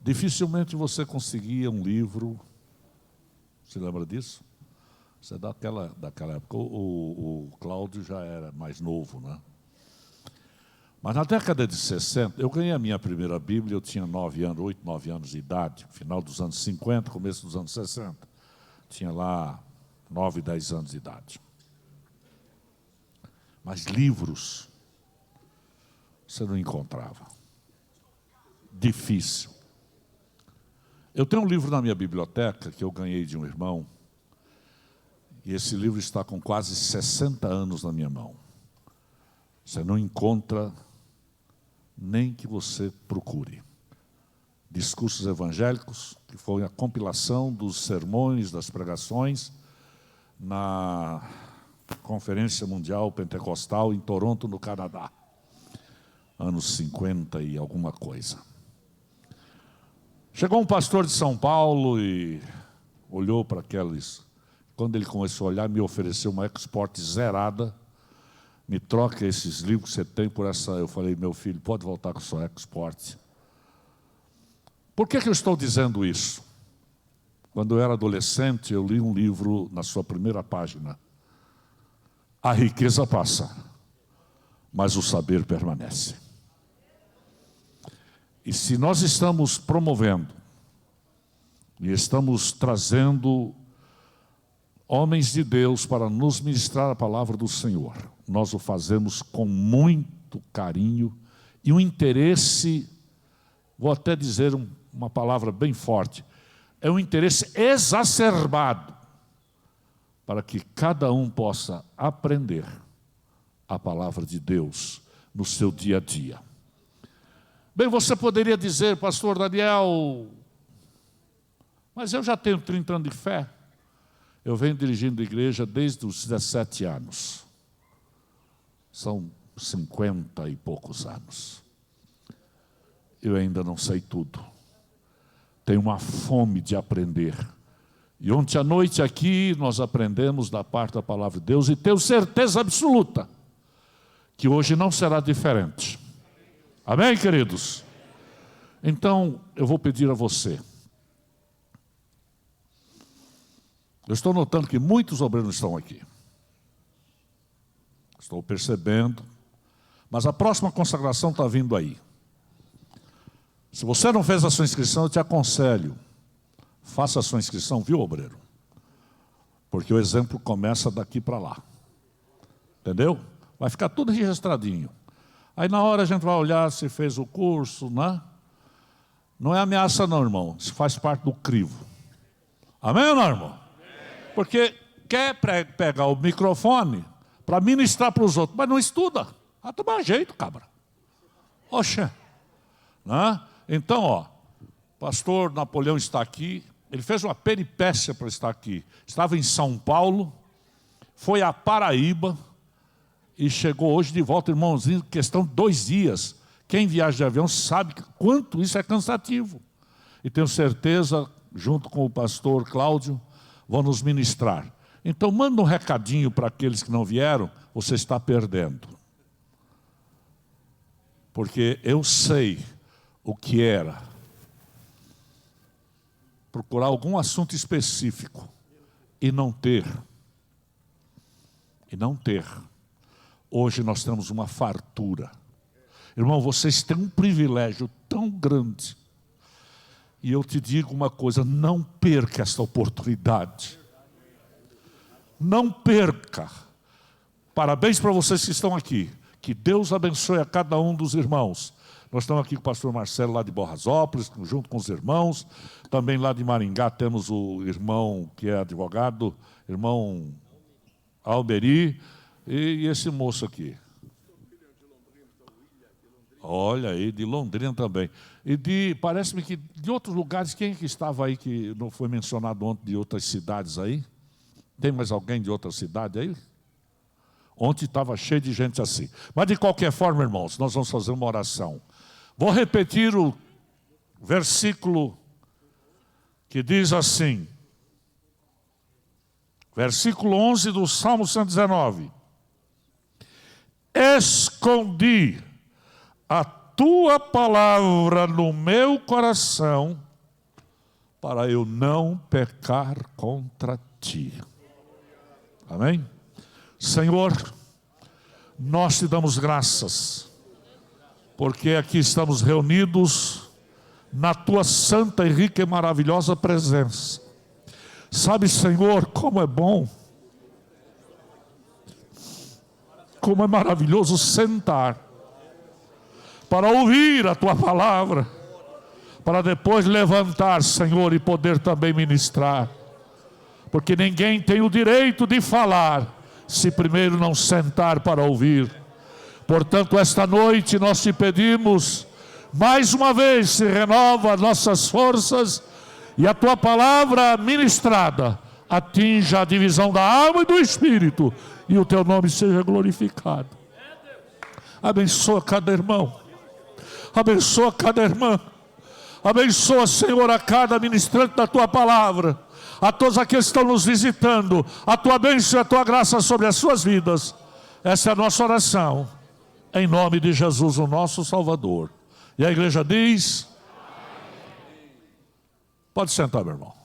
Dificilmente você conseguia um livro, se lembra disso? Você é daquela época. O Cláudio já era mais novo, né? Mas na década de 60, eu ganhei a minha primeira Bíblia, eu tinha 8, 9 anos de idade, final dos anos 50, começo dos anos 60. Tinha lá 9, 10 anos de idade. Mas livros, você não encontrava. Difícil. Eu tenho um livro na minha biblioteca que eu ganhei de um irmão, e esse livro está com quase 60 anos na minha mão. Você não encontra nem que você procure. Discursos Evangélicos, que foi a compilação dos sermões, das pregações, na Conferência Mundial Pentecostal em Toronto, no Canadá. Anos 50 e alguma coisa. Chegou um pastor de São Paulo e olhou para aqueles... Quando ele começou a olhar, me ofereceu uma Export zerada. Me troca esses livros que você tem por essa... Eu falei, meu filho, pode voltar com sua Export. Por que eu estou dizendo isso? Quando eu era adolescente, eu li um livro na sua primeira página. A riqueza passa, mas o saber permanece. E se nós estamos promovendo e estamos trazendo homens de Deus para nos ministrar a palavra do Senhor, nós o fazemos com muito carinho e um interesse, vou até dizer uma palavra bem forte, é um interesse exacerbado para que cada um possa aprender a palavra de Deus no seu dia a dia. Bem, você poderia dizer, pastor Daniel, mas eu já tenho 30 anos de fé. Eu venho dirigindo a igreja desde os 17 anos. São 50 e poucos anos. Eu ainda não sei tudo. Tenho uma fome de aprender. E ontem à noite aqui nós aprendemos da parte da palavra de Deus e tenho certeza absoluta que hoje não será diferente. Amém, queridos? Então, eu vou pedir a você. Eu estou notando que muitos obreiros estão aqui. Estou percebendo. Mas a próxima consagração está vindo aí. Se você não fez a sua inscrição, eu te aconselho. Faça a sua inscrição, viu, obreiro? Porque o exemplo começa daqui para lá. Entendeu? Vai ficar tudo registradinho. Aí na hora a gente vai olhar se fez o curso, né? Não é ameaça não, irmão. Isso faz parte do crivo. Amém ou não, irmão? Porque quer pegar o microfone para ministrar para os outros, mas não estuda. Vai tomar jeito, cabra. Oxe. Né? Então, ó, pastor Napoleão está aqui. Ele fez uma peripécia para estar aqui. Estava em São Paulo, foi a Paraíba e chegou hoje de volta, irmãozinho, questão de 2 dias. Quem viaja de avião sabe quanto isso é cansativo. E tenho certeza, junto com o pastor Cláudio, vão nos ministrar. Então, manda um recadinho para aqueles que não vieram, você está perdendo. Porque eu sei o que era procurar algum assunto específico e não ter. E não ter. Hoje nós temos uma fartura. Irmão, vocês têm um privilégio tão grande. E eu te digo uma coisa, não perca essa oportunidade. Não perca. Parabéns para vocês que estão aqui. Que Deus abençoe a cada um dos irmãos. Nós estamos aqui com o pastor Marcelo lá de Borrasópolis, junto com os irmãos. Também lá de Maringá temos o irmão que é advogado, irmão Alberi, e esse moço aqui. Olha aí, de Londrina também. E parece-me que de outros lugares, quem é que estava aí que não foi mencionado ontem de outras cidades aí? Tem mais alguém de outra cidade aí? Ontem estava cheio de gente assim. Mas de qualquer forma, irmãos, nós vamos fazer uma oração. Vou repetir o versículo que diz assim. Versículo 11 do Salmo 119. Escondi a tua palavra no meu coração, para eu não pecar contra ti. Amém? Senhor, nós te damos graças, porque aqui estamos reunidos na tua santa e rica e maravilhosa presença. Sabe, Senhor, como é bom, como é maravilhoso sentar para ouvir a tua palavra, para depois levantar, Senhor, e poder também ministrar, porque ninguém tem o direito de falar se primeiro não sentar para ouvir. Portanto, esta noite nós te pedimos, mais uma vez, se renova nossas forças, e a tua palavra ministrada atinja a divisão da alma e do espírito, e o teu nome seja glorificado. Abençoa cada irmão, abençoa cada irmã, abençoa, Senhor, a cada ministrante da tua palavra, a todos aqueles que estão nos visitando, a tua bênção e a tua graça sobre as suas vidas. Essa é a nossa oração, em nome de Jesus, o nosso Salvador. E a igreja diz: pode sentar, meu irmão.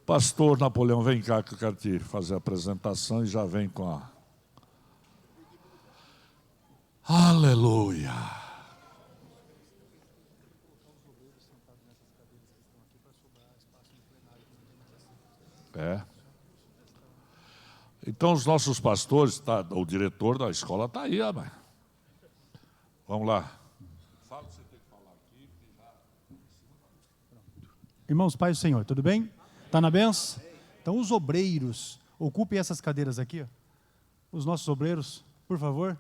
Pastor Napoleão, vem cá que eu quero te fazer a apresentação e já vem com a... Aleluia. Então os nossos pastores, o diretor da escola está aí, amém. Vamos lá. Fala o que você tem que falar aqui. Irmãos, Pai do Senhor, tudo bem? Está na benção? Então os obreiros, ocupem essas cadeiras aqui, ó. Os nossos obreiros, por favor,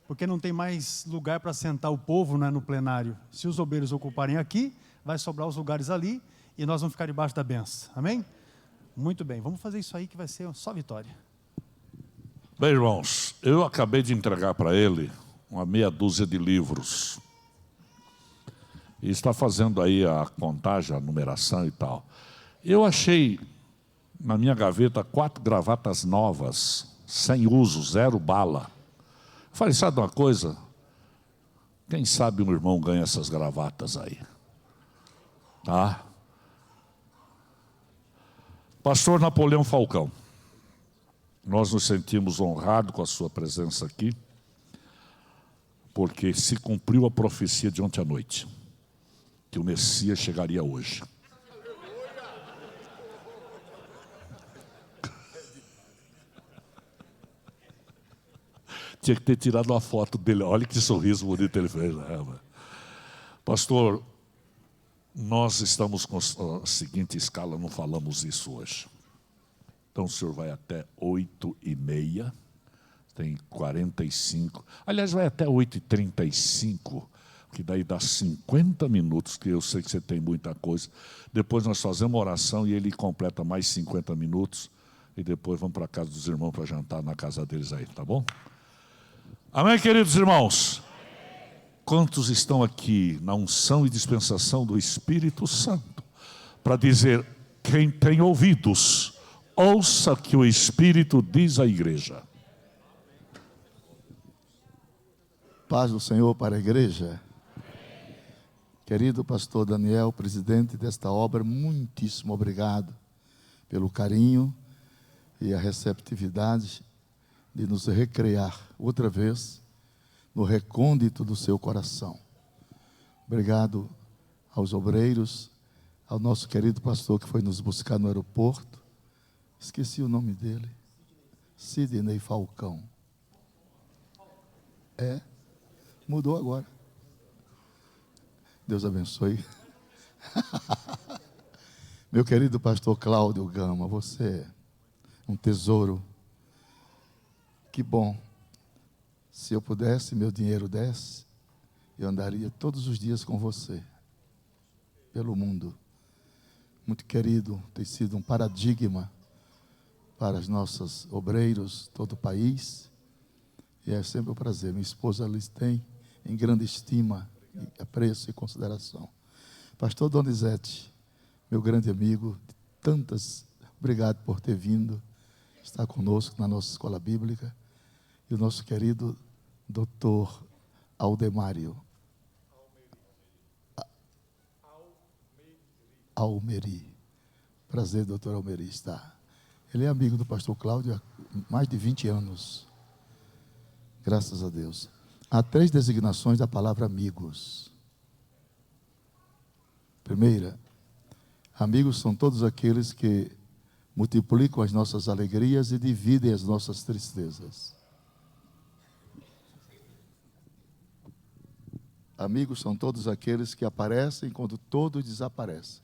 porque não tem mais lugar para sentar o povo, né, no plenário. Se os obreiros ocuparem aqui, vai sobrar os lugares ali e nós vamos ficar debaixo da benção, amém? Muito bem, vamos fazer isso aí que vai ser só vitória. Bem, irmãos, eu acabei de entregar para ele uma meia dúzia de livros. E está fazendo aí a contagem, a numeração e tal. Eu achei na minha gaveta 4 gravatas novas, sem uso, 0 bala. Eu falei, sabe uma coisa? Quem sabe um irmão ganha essas gravatas aí. Tá? Pastor Napoleão Falcão, nós nos sentimos honrados com a sua presença aqui, porque se cumpriu a profecia de ontem à noite, que o Messias chegaria hoje. Tinha que ter tirado uma foto dele, olha que sorriso bonito ele fez, né? Pastor, nós estamos com a seguinte escala, não falamos isso hoje. Então o senhor vai até 8h30, tem 45, aliás vai até 8h35, que daí dá 50 minutos, que eu sei que você tem muita coisa. Depois nós fazemos uma oração e ele completa mais 50 minutos, e depois vamos para a casa dos irmãos para jantar na casa deles aí, tá bom? Amém, queridos irmãos? Quantos estão aqui na unção e dispensação do Espírito Santo para dizer, quem tem ouvidos, ouça que o Espírito diz à igreja. Paz do Senhor para a igreja. Querido pastor Daniel, presidente desta obra, muitíssimo obrigado pelo carinho e a receptividade de nos recrear outra vez no recôndito do seu coração. Obrigado aos obreiros, ao nosso querido pastor que foi nos buscar no aeroporto. Esqueci o nome dele. Sidney Falcão. Mudou agora. Deus abençoe. Meu querido pastor Cláudio Gama, você é um tesouro. Que bom. Se eu pudesse, meu dinheiro desse, eu andaria todos os dias com você, pelo mundo. Muito querido, tem sido um paradigma para os nossos obreiros, todo o país. E é sempre um prazer. Minha esposa lhes tem em grande estima, apreço e consideração. Pastor Donizete, meu grande amigo, de tantas, obrigado por ter vindo, estar conosco na nossa escola bíblica. E o nosso querido doutor Aldemário, Almeri. Prazer, doutor Almeri, está. Ele é amigo do pastor Cláudio há mais de 20 anos. Graças a Deus. Há 3 designações da palavra amigos. Primeira, amigos são todos aqueles que multiplicam as nossas alegrias e dividem as nossas tristezas. Amigos são todos aqueles que aparecem quando todos desaparecem.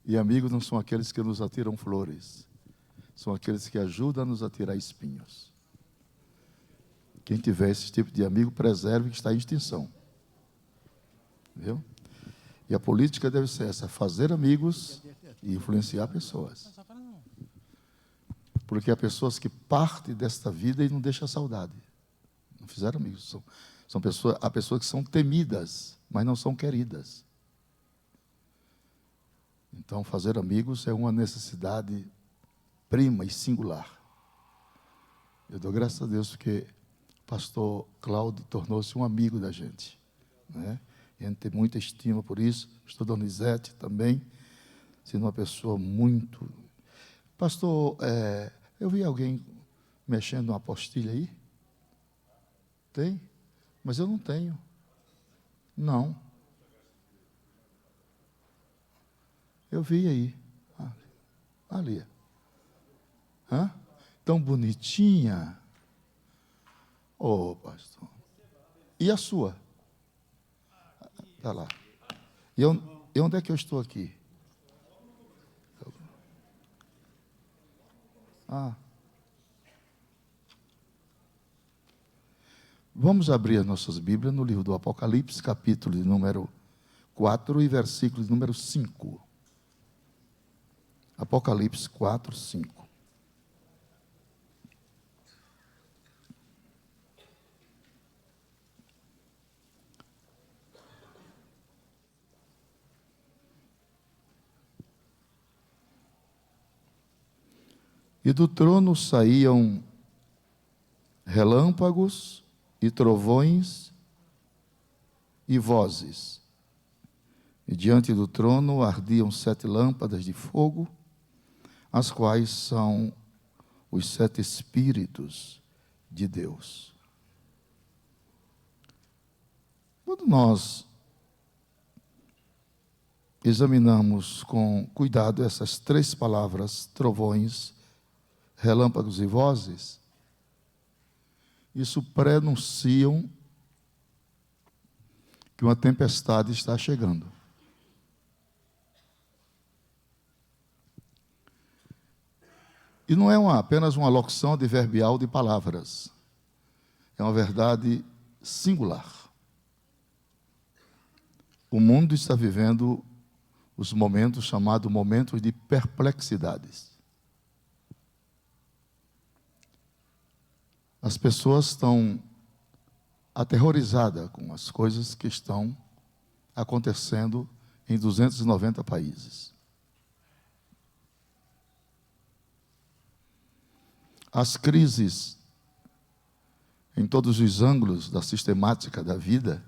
E amigos não são aqueles que nos atiram flores, são aqueles que ajudam-nos a tirar espinhos. Quem tiver esse tipo de amigo, preserve, que está em extinção. Viu? E a política deve ser essa: fazer amigos e influenciar pessoas. Porque há pessoas que partem desta vida e não deixam saudade. Não fizeram amigos. Há pessoas que são temidas, mas não são queridas. Então, fazer amigos é uma necessidade prima e singular. Eu dou graças a Deus porque o pastor Cláudio tornou-se um amigo da gente, né? E a gente tem muita estima por isso. Pastor Donizete também, sendo uma pessoa muito... Pastor, eu vi alguém mexendo numa apostila aí? Tem? Mas eu não tenho. Não. Eu vi aí. Ali. Hã? Tão bonitinha. Ô, pastor. E a sua? Está lá. E onde é que eu estou aqui? Vamos abrir as nossas Bíblias no livro do Apocalipse, capítulo de número 4 e versículo de número 5. Apocalipse 4, 5. E do trono saíam relâmpagos e trovões e vozes. E diante do trono ardiam 7 lâmpadas de fogo, as quais são os 7 Espíritos de Deus. Quando nós examinamos com cuidado essas 3 palavras, trovões, relâmpagos e vozes, isso prenunciam que uma tempestade está chegando. E não é apenas uma locução adverbial de palavras. É uma verdade singular. O mundo está vivendo os momentos chamados momentos de perplexidades. As pessoas estão aterrorizadas com as coisas que estão acontecendo em 290 países. As crises em todos os ângulos da sistemática da vida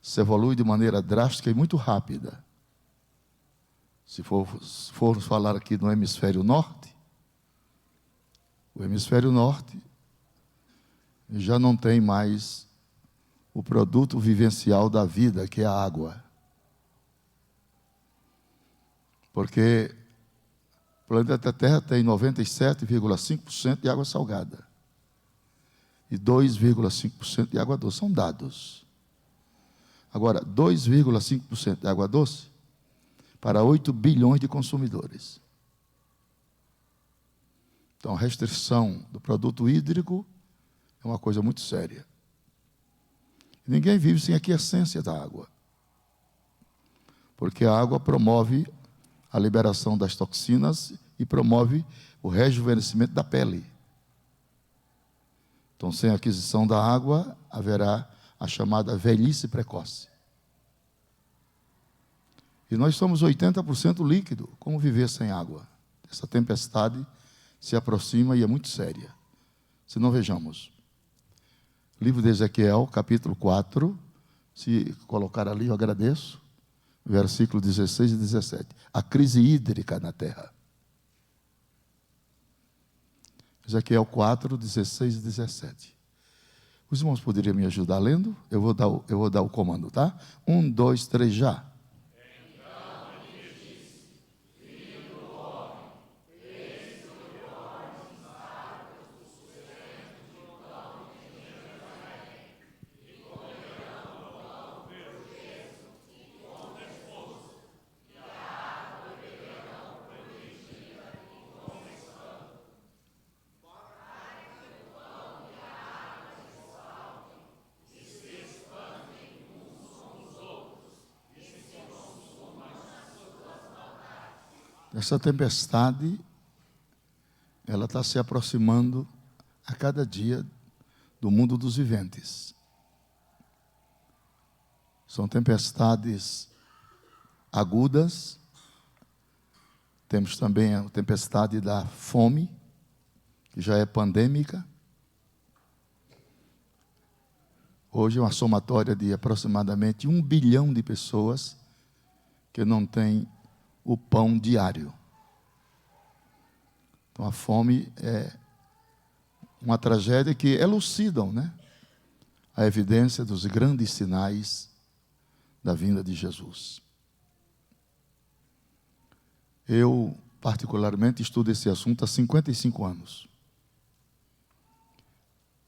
se evoluem de maneira drástica e muito rápida. Se formos falar aqui no hemisfério norte, o hemisfério norte já não tem mais o produto vivencial da vida, que é a água. Porque o planeta Terra tem 97,5% de água salgada e 2,5% de água doce. São dados. Agora, 2,5% de água doce para 8 bilhões de consumidores. Então, a restrição do produto hídrico é uma coisa muito séria. Ninguém vive sem a aquiescência da água. Porque a água promove a liberação das toxinas e promove o rejuvenescimento da pele. Então, sem a aquisição da água, haverá a chamada velhice precoce. E nós somos 80% líquido. Como viver sem água? Essa tempestade se aproxima e é muito séria. Se não, vejamos. Livro de Ezequiel, capítulo 4. Se colocar ali, eu agradeço. versículo 16 e 17. A crise hídrica na terra. Ezequiel 4, 16 e 17. Os irmãos poderiam me ajudar lendo? Eu vou dar o comando, tá? 1, 2, 3, já. Essa tempestade, ela está se aproximando a cada dia do mundo dos viventes. São tempestades agudas. Temos também a tempestade da fome, que já é pandêmica. Hoje é uma somatória de aproximadamente 1 bilhão de pessoas que não têm o pão diário. Então a fome é uma tragédia que elucidam, né, a evidência dos grandes sinais da vinda de Jesus. Eu, particularmente, estudo esse assunto há 55 anos.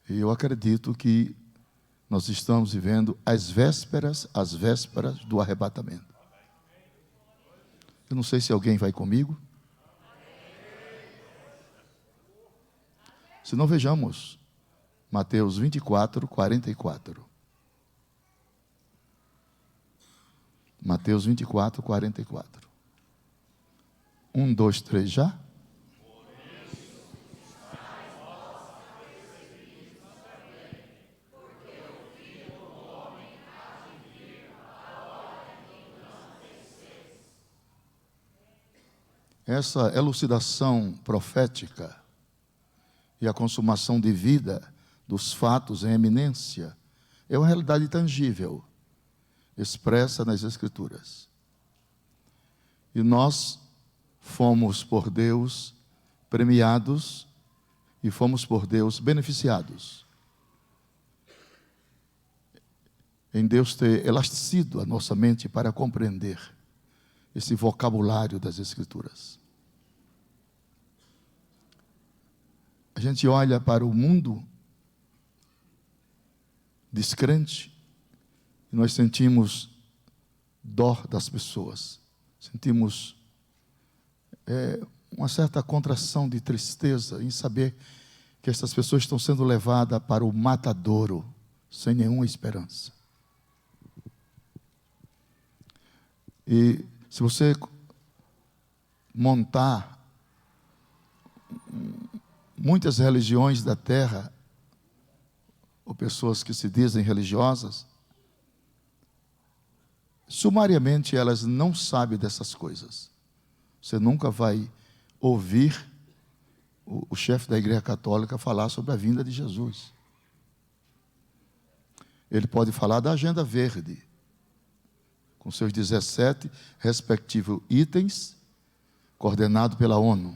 E eu acredito que nós estamos vivendo as vésperas do arrebatamento. Eu não sei se alguém vai comigo. Se não, vejamos Mateus 24, 44. Mateus 24, 44. 1, 2, 3, já? Essa elucidação profética e a consumação de vida dos fatos em eminência é uma realidade tangível, expressa nas Escrituras. E nós fomos por Deus premiados e fomos por Deus beneficiados em Deus ter elastecido a nossa mente para compreender esse vocabulário das Escrituras. A gente olha para o mundo descrente e nós sentimos dó das pessoas, sentimos uma certa contração de tristeza em saber que essas pessoas estão sendo levadas para o matadouro sem nenhuma esperança. E se você montar muitas religiões da terra, ou pessoas que se dizem religiosas, sumariamente elas não sabem dessas coisas. Você nunca vai ouvir o chefe da Igreja Católica falar sobre a vinda de Jesus. Ele pode falar da Agenda Verde, com seus 17 respectivos itens, coordenado pela ONU.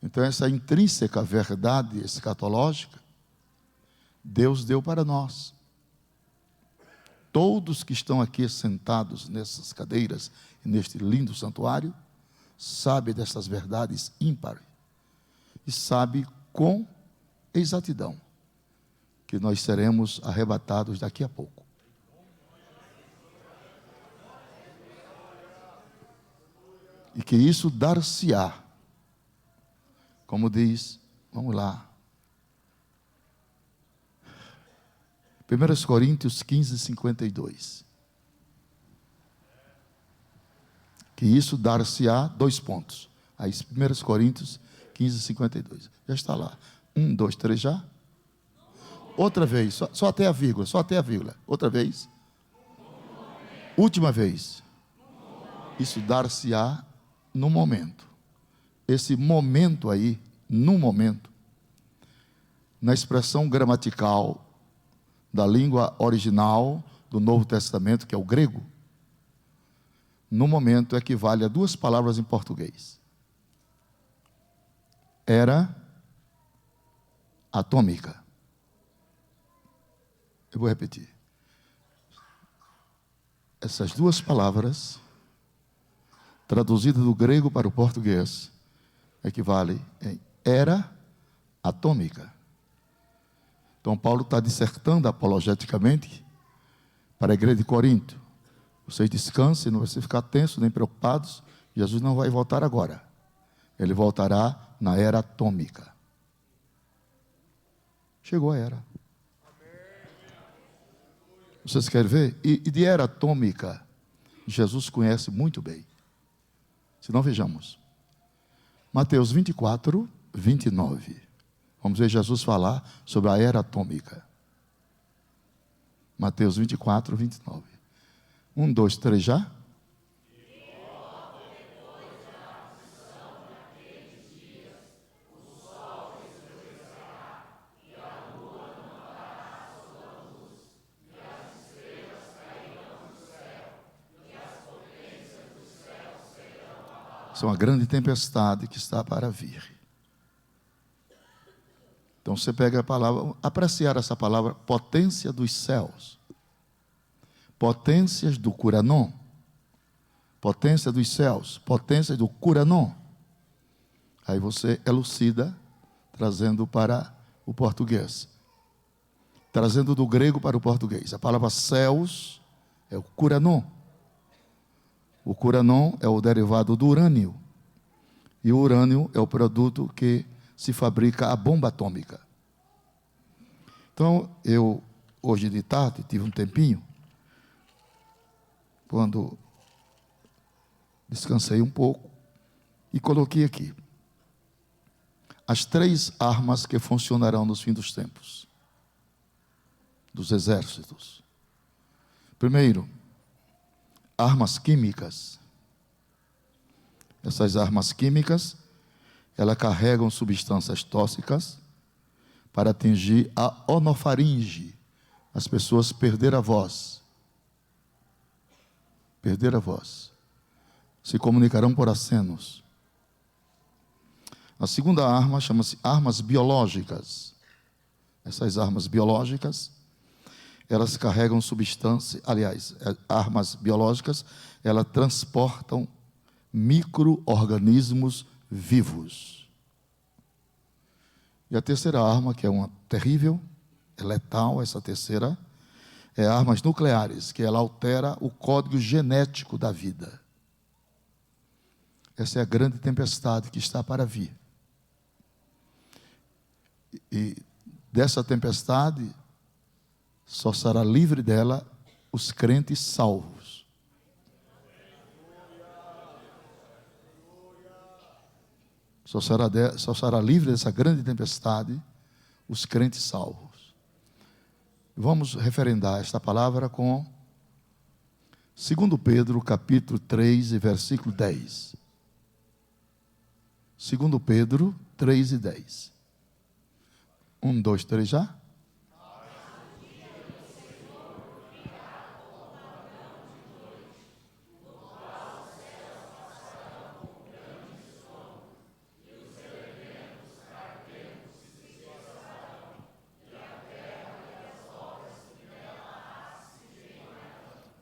Então, essa intrínseca verdade escatológica, Deus deu para nós. Todos que estão aqui sentados nessas cadeiras, e neste lindo santuário, sabem dessas verdades ímpares. E sabem com exatidão que nós seremos arrebatados daqui a pouco. E que isso dar-se-á, como diz, vamos lá, 1 Coríntios 15, 52. Que isso dar-se-á, 2 pontos. Aí 1 Coríntios 15, 52. Já está lá. 1, 2, 3 já. Outra vez, só até a vírgula, Outra vez. Última vez. Isso dar-se-á no momento. Esse momento aí, no momento, na expressão gramatical da língua original, do Novo Testamento, que é o grego, no momento equivale a duas palavras em português. Era atômica. Eu vou repetir. Essas duas palavras, traduzidas do grego para o português, equivale em era atômica. Então, Paulo está dissertando apologeticamente para a igreja de Corinto. Vocês descansem, não precisa ficar tensos nem preocupados. Jesus não vai voltar agora. Ele voltará na era atômica. Chegou a era. Vocês querem ver? E de era atômica, Jesus conhece muito bem. Se não, vejamos. Mateus 24, 29. Vamos ver Jesus falar sobre a era atômica. Mateus 24, 29. 1, 2, 3 já? Isso é uma grande tempestade que está para vir. Então você pega a palavra, apreciar essa palavra, potência dos céus. Potências do Curanon. Potência dos céus, potência do Curanon. Aí você elucida, trazendo para o português. Trazendo do grego para o português. A palavra céus é o Curanon. O Curanon é o derivado do urânio. E o urânio é o produto que se fabrica a bomba atômica. Então, eu, hoje de tarde, tive um tempinho, quando descansei um pouco, e coloquei aqui as 3 armas que funcionarão nos fins dos tempos, dos exércitos. Primeiro, armas químicas. Essas armas químicas, elas carregam substâncias tóxicas para atingir a onofaringe. As pessoas perderam a voz. Perderam a voz. Se comunicarão por acenos. A segunda arma chama-se armas biológicas. Essas armas biológicas, elas carregam substância, aliás, armas biológicas, elas transportam micro-organismos vivos. E a terceira arma, que é uma terrível, é letal, essa terceira, é armas nucleares, que ela altera o código genético da vida. Essa é a grande tempestade que está para vir. E dessa tempestade, só será livre dela os crentes salvos. Só será livre dessa grande tempestade os crentes salvos. Vamos referendar esta palavra com 2 Pedro, capítulo 3, e versículo 10. 2 Pedro 3 e 10. 1, 2, 3 já?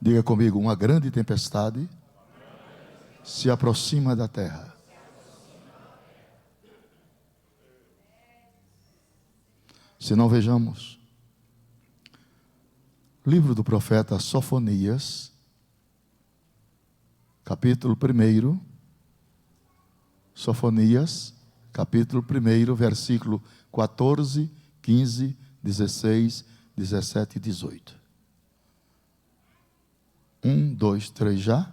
Diga comigo, uma grande tempestade se aproxima da terra. Se não, vejamos. Livro do profeta Sofonias, capítulo 1. Sofonias, capítulo 1, versículo 14, 15, 16, 17 e 18. 1, 2, 3 já?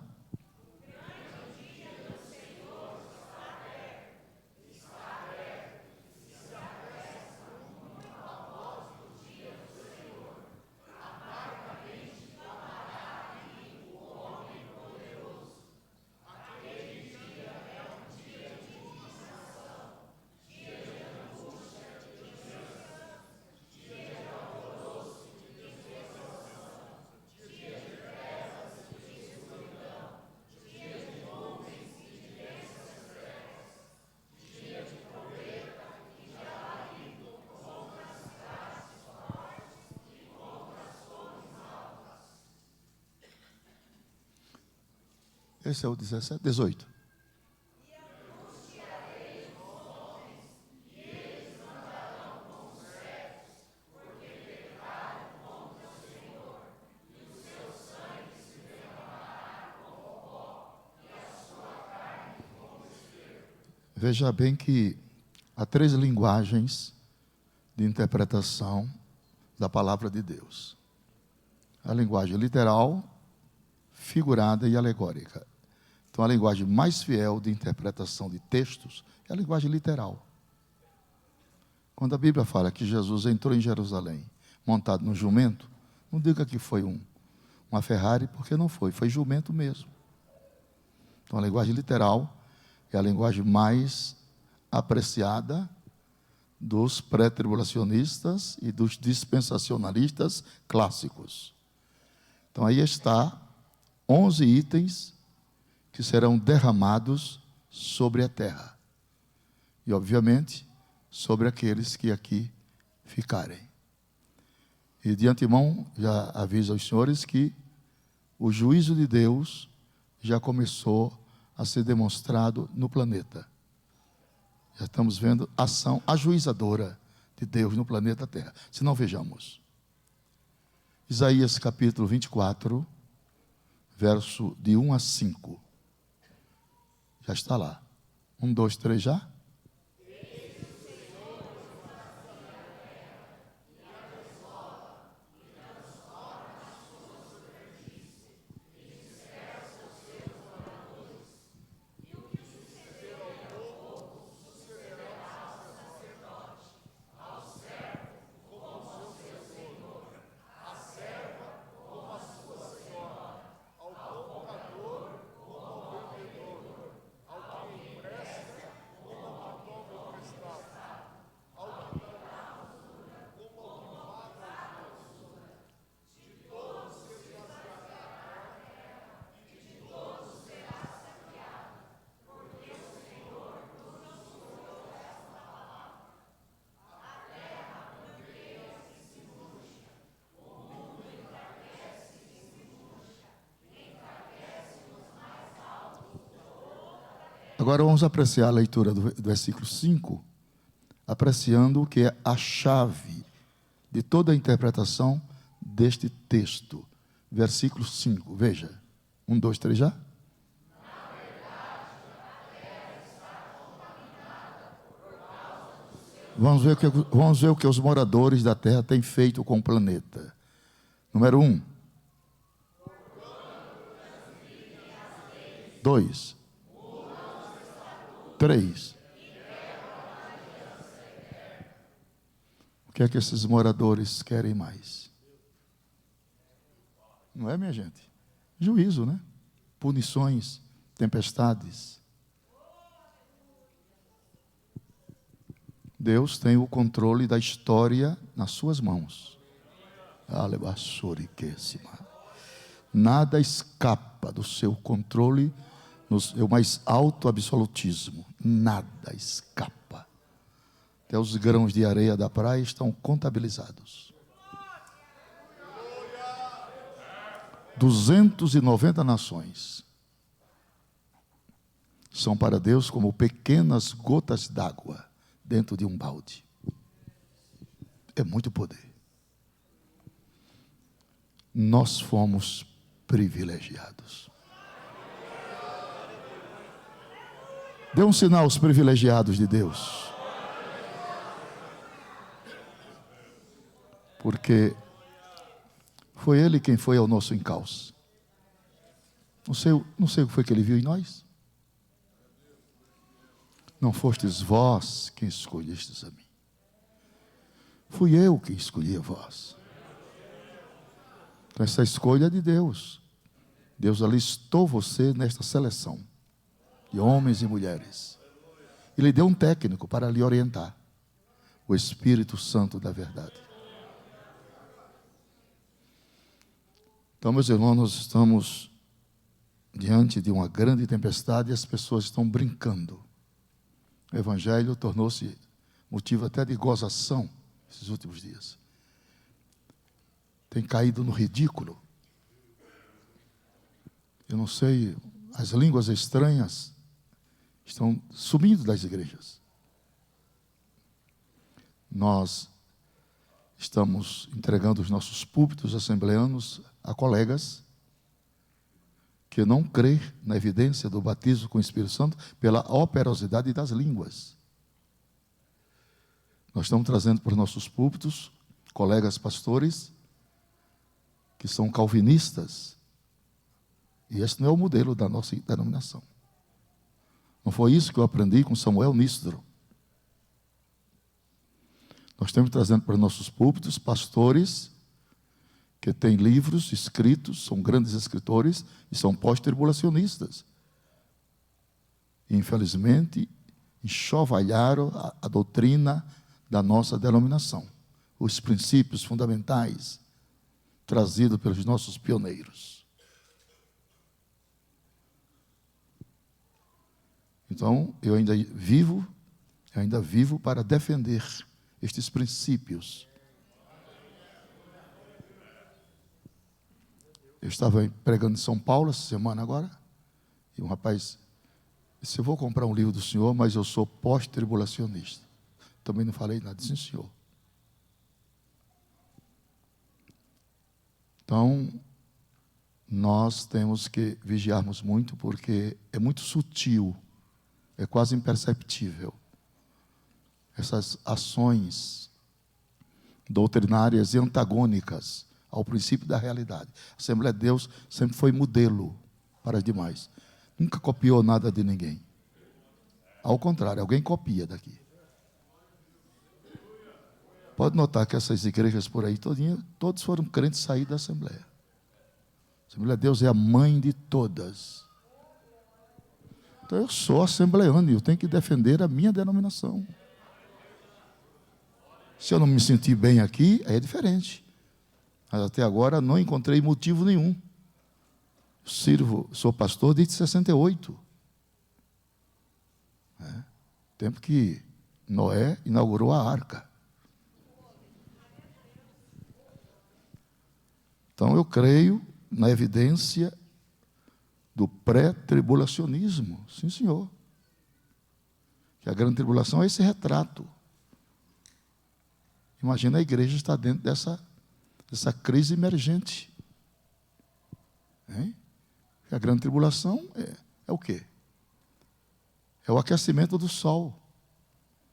Esse é o 17, 18. Veja bem que há 3 linguagens de interpretação da palavra de Deus: a linguagem literal, figurada e alegórica. Então, a linguagem mais fiel de interpretação de textos é a linguagem literal. Quando a Bíblia fala que Jesus entrou em Jerusalém montado num jumento, não diga que foi uma Ferrari, porque não foi, foi jumento mesmo. Então, a linguagem literal é a linguagem mais apreciada dos pré-tribulacionistas e dos dispensacionalistas clássicos. Então, aí está 11 itens que serão derramados sobre a terra. E, obviamente, sobre aqueles que aqui ficarem. E, de antemão, já aviso aos senhores que o juízo de Deus já começou a ser demonstrado no planeta. Já estamos vendo a ação ajuizadora de Deus no planeta Terra. Se não, vejamos. Isaías capítulo 24, verso de 1 a 5. Já está lá. 1, 2, 3 já? Agora vamos apreciar a leitura do versículo 5, apreciando o que é a chave de toda a interpretação deste texto. Versículo 5, veja. 1, 2, 3 já? Vamos ver o que os moradores da terra têm feito com o planeta. Número 1. 2. 3. O que é que esses moradores querem mais? Não é, minha gente? Juízo, né? Punições, tempestades. Deus tem o controle da história nas suas mãos. Nada escapa do seu controle, no seu mais alto absolutismo. Nada escapa. Até os grãos de areia da praia estão contabilizados. 290 nações são para Deus como pequenas gotas d'água dentro de um balde. É muito poder. Nós fomos privilegiados. Dê um sinal aos privilegiados de Deus. Porque foi Ele quem foi ao nosso encalço. Não sei o que foi que Ele viu em nós. Não fostes vós quem escolhestes a mim. Fui eu quem escolhi a vós. Então essa escolha é de Deus. Deus alistou você nesta seleção de homens e mulheres. E lhe deu um técnico para lhe orientar. O Espírito Santo da verdade. Então, meus irmãos, nós estamos diante de uma grande tempestade e as pessoas estão brincando. O Evangelho tornou-se motivo até de gozação esses últimos dias. Tem caído no ridículo. Eu não sei as línguas estranhas estão sumindo das igrejas. Nós estamos entregando os nossos púlpitos assembleanos a colegas que não crê na evidência do batismo com o Espírito Santo pela operosidade das línguas. Nós estamos trazendo para os nossos púlpitos colegas pastores que são calvinistas. E esse não é o modelo da nossa denominação. Não foi isso que eu aprendi com Samuel Nistro. Nós estamos trazendo para os nossos púlpitos pastores que têm livros escritos, são grandes escritores e são pós-tribulacionistas. E, infelizmente, enxovalharam a doutrina da nossa denominação, os princípios fundamentais trazidos pelos nossos pioneiros. Então, eu ainda vivo para defender estes princípios. Eu estava pregando em São Paulo essa semana agora, e um rapaz disse: eu vou comprar um livro do senhor, mas eu sou pós-tribulacionista. Também não falei nada, sim, senhor. Então, nós temos que vigiarmos muito, porque é muito sutil, é quase imperceptível. Essas ações doutrinárias e antagônicas ao princípio da realidade. A Assembleia de Deus sempre foi modelo para as demais. Nunca copiou nada de ninguém. Ao contrário, alguém copia daqui. Pode notar que essas igrejas por aí, todos foram crentes sair da Assembleia. A Assembleia de Deus é a mãe de todas. Então eu sou assembleano e eu tenho que defender a minha denominação. Se eu não me sentir bem aqui, aí é diferente. Mas até agora não encontrei motivo nenhum. Sou pastor desde 68. Tempo que Noé inaugurou a arca. Então eu creio na evidência do pré-tribulacionismo. Sim, senhor. Que a grande tribulação é esse retrato. Imagina a igreja estar dentro dessa crise emergente. A grande tribulação é o quê? É o aquecimento do sol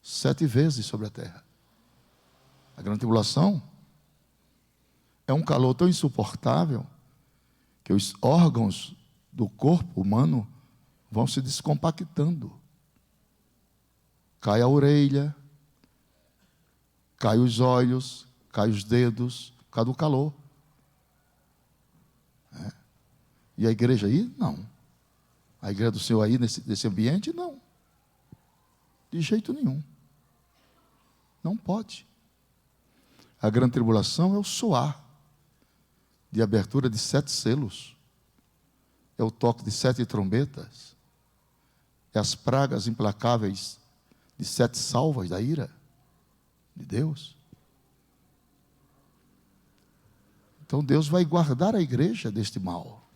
7 vezes sobre a terra. A grande tribulação é um calor tão insuportável que os órgãos do corpo humano vão se descompactando. Cai a orelha, cai os olhos, cai os dedos, por causa do calor. E a igreja aí? Não. A igreja do Senhor aí, nesse ambiente? Não. De jeito nenhum. Não pode. A grande tribulação é o soar de abertura de 7 selos. É o toque de 7 trombetas. É as pragas implacáveis de 7 salvas da ira de Deus. Então Deus vai guardar a igreja deste mal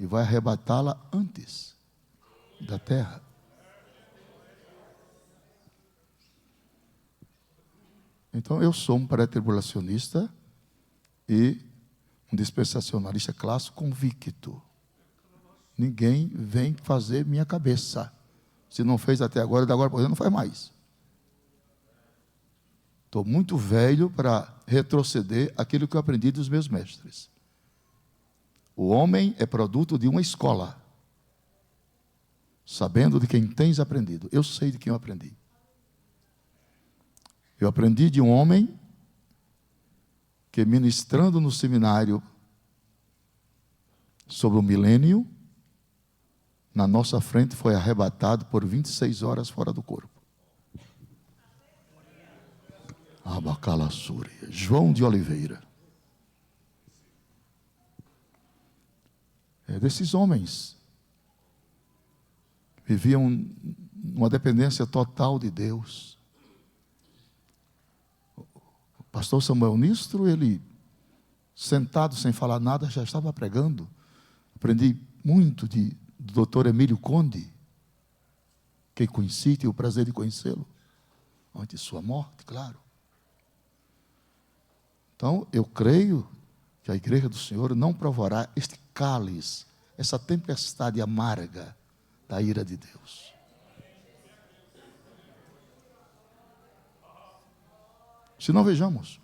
e vai arrebatá-la antes da terra. Então eu sou um pré-tribulacionista e um dispensacionalista clássico convicto. Ninguém vem fazer minha cabeça. Se não fez até agora, de agora por diante não faz mais. Estou muito velho para retroceder aquilo que eu aprendi dos meus mestres. O homem é produto de uma escola, sabendo de quem tens aprendido. Eu sei de quem eu aprendi. Eu aprendi de um homem que, ministrando no seminário sobre o milênio, na nossa frente foi arrebatado por 26 horas fora do corpo. Abacalassúria, João de Oliveira. É desses homens que viviam uma dependência total de Deus. O pastor Samuel Nistro, ele, sentado sem falar nada, já estava pregando. Aprendi muito do Dr. Emílio Conde, quem conheci, tive o prazer de conhecê-lo, antes de sua morte, claro. Então, eu creio que a igreja do Senhor não provará este cálice, essa tempestade amarga da ira de Deus. Se não, vejamos.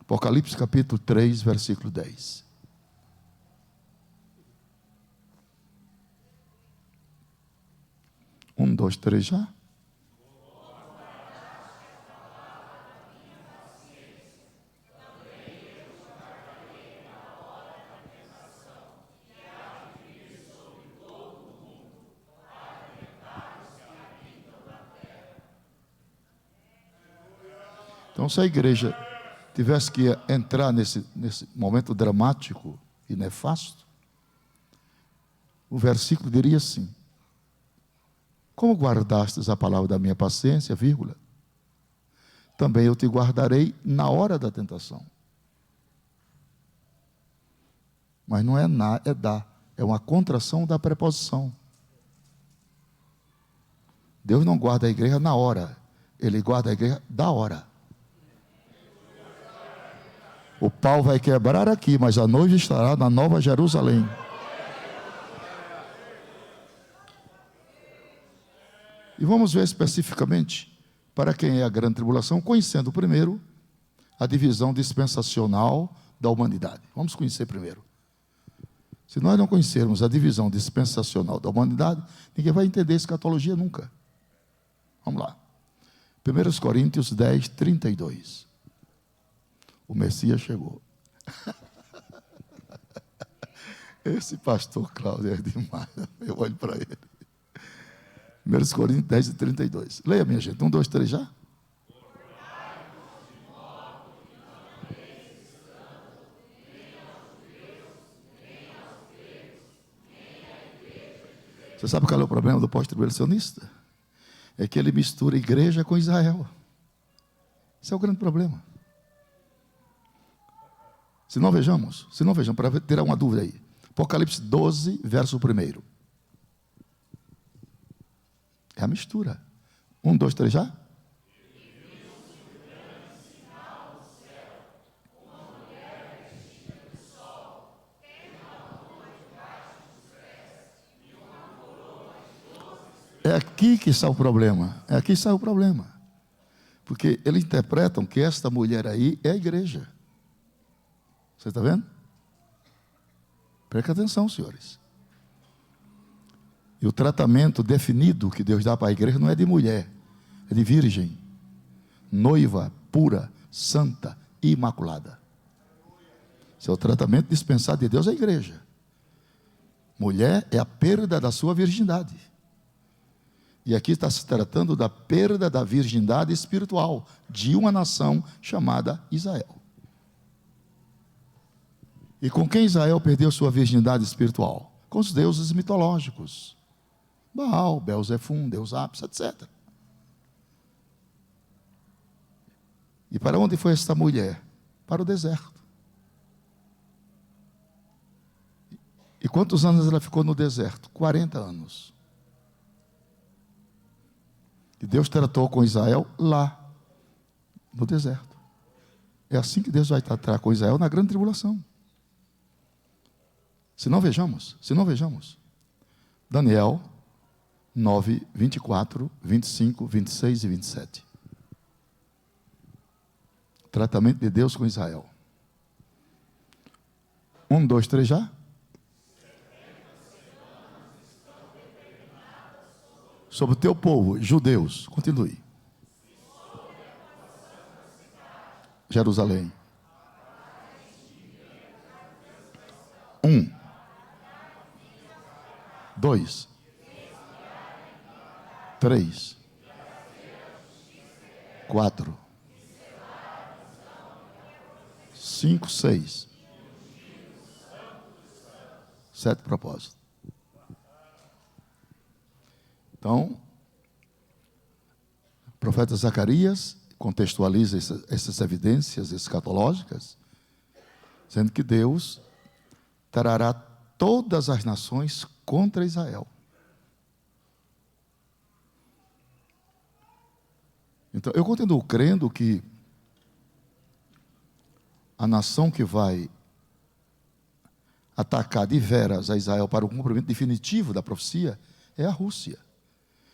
Apocalipse capítulo 3, versículo 10. Um, dois, três, já. Então, se a igreja tivesse que entrar nesse momento dramático e nefasto, o versículo diria assim: como guardastes a palavra da minha paciência, vírgula, também eu te guardarei na hora da tentação. Mas não é na, é da. É uma contração da preposição. Deus não guarda a igreja na hora, Ele guarda a igreja da hora. O pau vai quebrar aqui, mas a noiva estará na Nova Jerusalém. E vamos ver especificamente para quem é a grande tribulação, conhecendo primeiro a divisão dispensacional da humanidade. Vamos conhecer primeiro. Se nós não conhecermos a divisão dispensacional da humanidade, ninguém vai entender escatologia nunca. Vamos lá. 1 Coríntios 10, 32. O Messias chegou. Esse pastor Cláudio é demais. Eu olho para ele. 1 Coríntios 10 e 32. Leia, minha gente. 1, 2, 3 já. Você sabe qual é o problema do pós-tribulacionista? É que ele mistura igreja com Israel. Esse é o grande problema. Se não vejamos, para tirar uma dúvida aí. Apocalipse 12, verso 1. É a mistura. 1, 2, 3 já? É aqui que está o problema. É aqui que está o problema. Porque eles interpretam que esta mulher aí é a igreja. Você está vendo? Preste atenção, senhores. E o tratamento definido que Deus dá para a igreja não é de mulher, é de virgem, noiva, pura, santa e imaculada. Esse é o tratamento dispensado de Deus à igreja. Mulher é a perda da sua virgindade. E aqui está se tratando da perda da virgindade espiritual de uma nação chamada Israel. E com quem Israel perdeu sua virgindade espiritual? Com os deuses mitológicos. Baal, Belzefum, Deus Apis, etc. E para onde foi esta mulher? Para o deserto. E quantos anos ela ficou no deserto? 40 anos. E Deus tratou com Israel lá, no deserto. É assim que Deus vai tratar com Israel na grande tribulação. Se não vejamos. Daniel 9, 24, 25, 26 e 27. Tratamento de Deus com Israel. 1, 2, 3 já? Sobre o teu povo, judeus. Continue. Jerusalém. 1. 2, 3, 4, 5, 6, 7 propósitos. Então, o profeta Zacarias contextualiza essas evidências escatológicas, dizendo que Deus trará todas as nações contra Israel. Então, eu continuo crendo que a nação que vai atacar de veras a Israel para o cumprimento definitivo da profecia é a Rússia.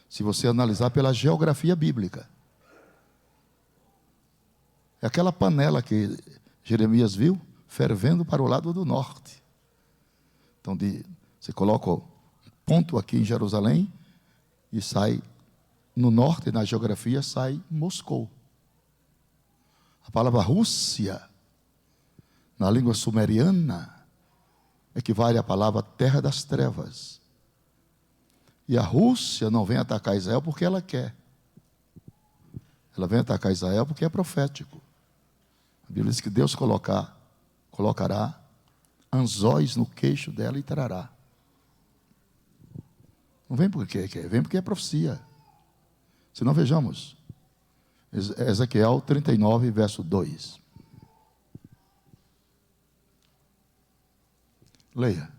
Se você analisar pela geografia bíblica. É aquela panela que Jeremias viu fervendo para o lado do norte. Então, você coloca um ponto aqui em Jerusalém e sai no norte, na geografia, sai Moscou. A palavra Rússia, na língua sumeriana, equivale à palavra terra das trevas. E a Rússia não vem atacar Israel porque ela quer. Ela vem atacar Israel porque é profético. A Bíblia diz que Deus colocará anzóis no queixo dela e trará. Não vem porque quer, vem porque é profecia. Se não, vejamos. Ezequiel 39, verso 2. Leia.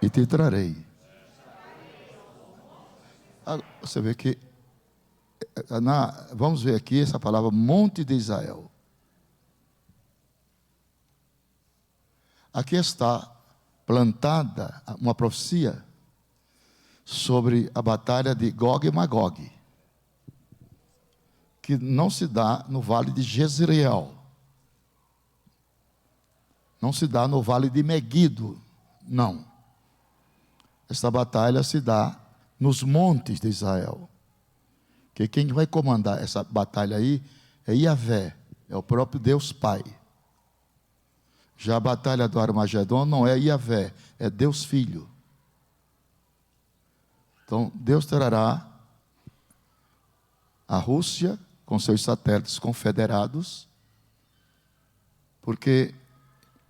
E te trarei. Você vê que, vamos ver aqui essa palavra monte de Israel. Aqui está plantada uma profecia sobre a batalha de Gog e Magog, que não se dá no vale de Jezreel, não se dá no vale de Meguido, não. Esta batalha se dá nos montes de Israel. Que quem vai comandar essa batalha aí é Yahvé, é o próprio Deus Pai. Já a batalha do Armagedon não é Yahvé, é Deus Filho. Então, Deus trará a Rússia com seus satélites confederados, porque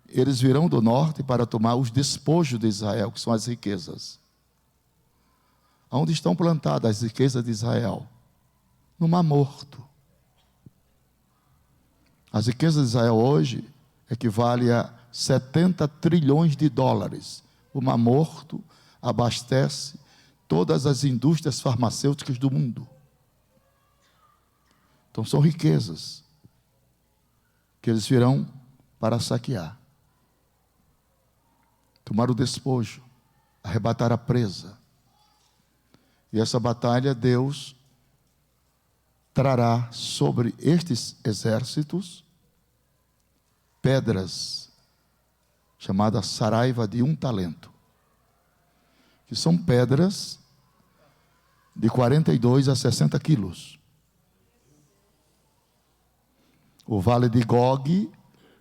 eles virão do norte para tomar os despojos de Israel, que são as riquezas. Onde estão plantadas as riquezas de Israel? No Mar Morto. As riquezas de Israel hoje equivalem a 70 trilhões de dólares. O Mar Morto abastece todas as indústrias farmacêuticas do mundo. Então são riquezas que eles virão para saquear. Tomar o despojo, arrebatar a presa. E essa batalha Deus trará sobre estes exércitos pedras chamadas saraiva de 1 talento, que são pedras de 42 a 60 quilos. O vale de Gog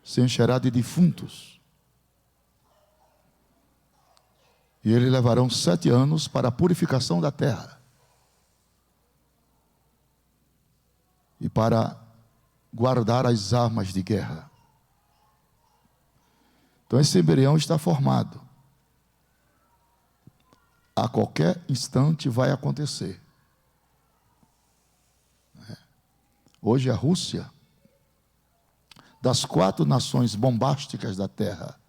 se encherá de defuntos. E eles levarão 7 anos para a purificação da terra. E para guardar as armas de guerra. Então esse embrião está formado. A qualquer instante vai acontecer. Hoje a Rússia, das 4 nações bombásticas da terra,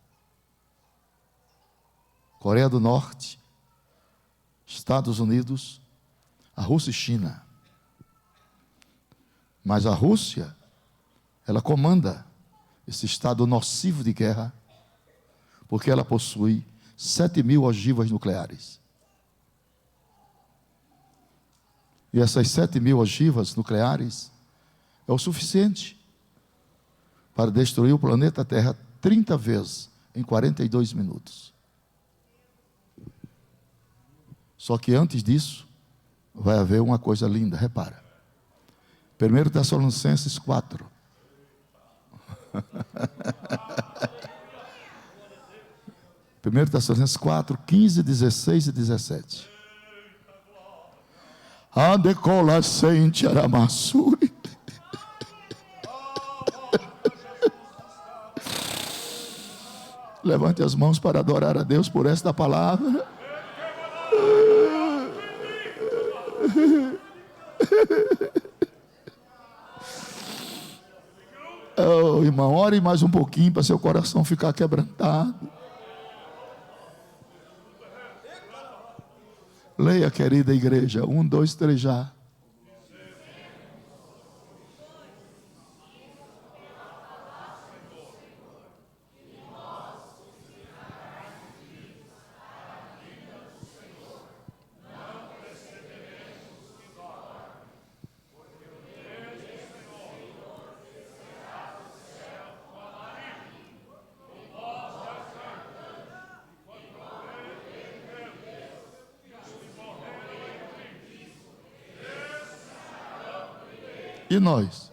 Coreia do Norte, Estados Unidos, a Rússia e China. Mas a Rússia, ela comanda esse estado nocivo de guerra, porque ela possui 7.000 ogivas nucleares. E essas 7.000 ogivas nucleares é o suficiente para destruir o planeta Terra 30 vezes em 42 minutos. Só que antes disso, vai haver uma coisa linda, repara. 1 Tessalonicenses 4. 1 Tessalonicenses 4, 15, 16 e 17. A decola sente aramassuri. Levante as mãos para adorar a Deus por esta palavra. Oh, irmão, ore mais um pouquinho para seu coração ficar quebrantado. Leia, querida igreja. 1, 2, 3 já. E nós?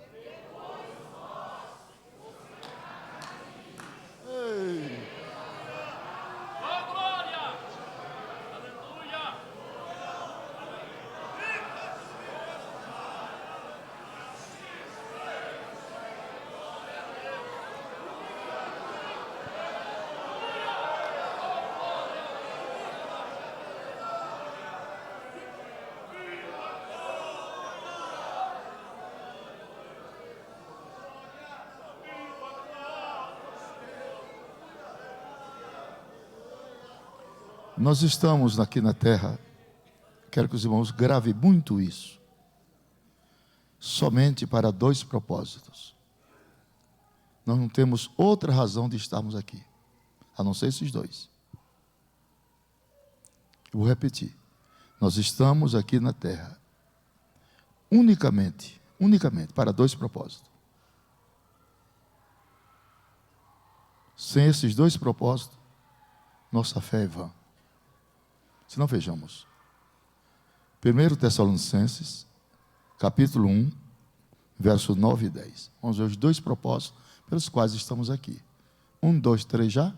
Nós estamos aqui na terra, quero que os irmãos gravem muito isso, somente para 2 propósitos. Nós não temos outra razão de estarmos aqui, a não ser esses 2. Eu vou repetir. Nós estamos aqui na terra, unicamente para 2 propósitos. Sem esses 2 propósitos, nossa fé é vã. Se não, vejamos. 1 Tessalonicenses, capítulo 1, verso 9 e 10. Vamos ver os 2 propósitos pelos quais estamos aqui. 1, 2, 3 já.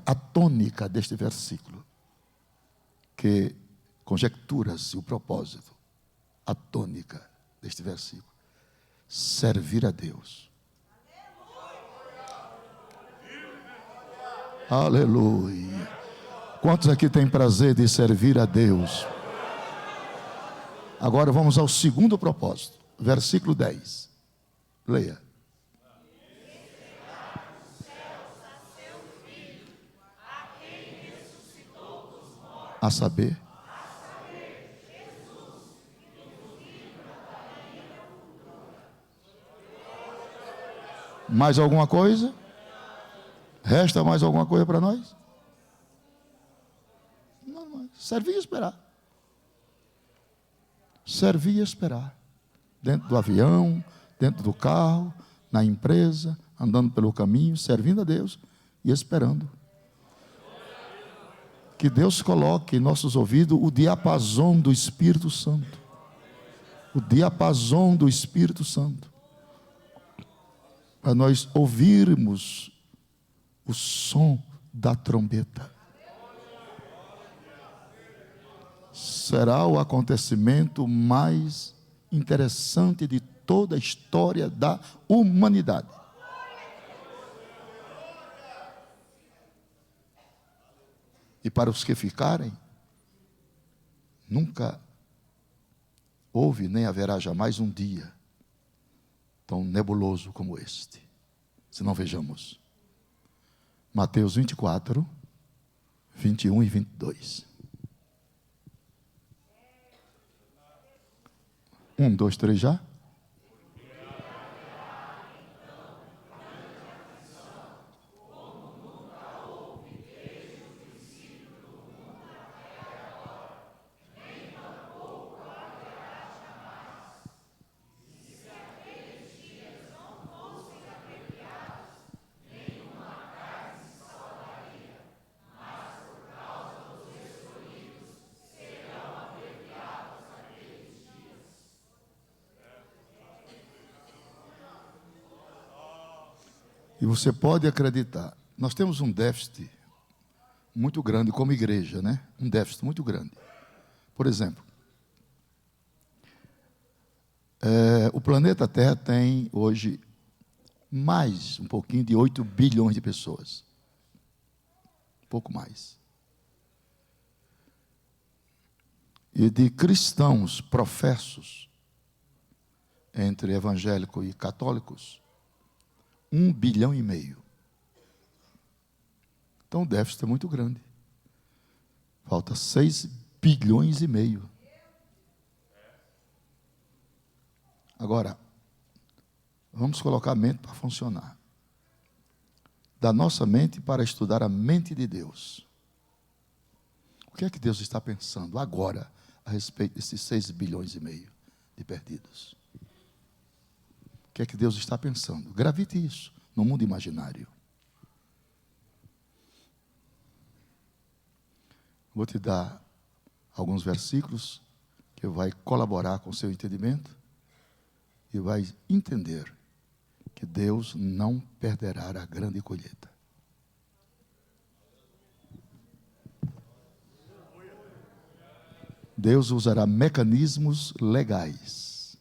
A tônica deste versículo, que conjectura-se o propósito, a tônica deste versículo, servir a Deus. Aleluia. Quantos aqui têm prazer de servir a Deus? Agora vamos ao segundo propósito, versículo 10. Leia. A saber, mais alguma coisa? Resta mais alguma coisa para nós? Não, servir e esperar. Servir e esperar. Dentro do avião, dentro do carro, na empresa, andando pelo caminho, servindo a Deus e esperando. Que Deus coloque em nossos ouvidos o diapasão do Espírito Santo. O diapasão do Espírito Santo. Para nós ouvirmos o som da trombeta. Será o acontecimento mais interessante de toda a história da humanidade. E para os que ficarem, nunca houve nem haverá jamais um dia tão nebuloso como este. Se não, vejamos. Mateus 24, 21 e 22. 1, 2, 3 já? E você pode acreditar, nós temos um déficit muito grande como igreja, né? Um déficit muito grande. Por exemplo, O planeta Terra tem hoje mais um pouquinho de 8 bilhões de pessoas. Um pouco mais. E de cristãos professos, entre evangélicos e católicos, 1,5 bilhão. Então o déficit é muito grande. Falta 6,5 bilhões. Agora, vamos colocar a mente para funcionar. Da nossa mente para estudar a mente de Deus. O que é que Deus está pensando agora a respeito desses 6,5 bilhões de perdidos? O que é que Deus está pensando? Gravite isso no mundo imaginário. Vou te dar alguns versículos que vai colaborar com o seu entendimento e vai entender que Deus não perderá a grande colheita. Deus usará mecanismos legais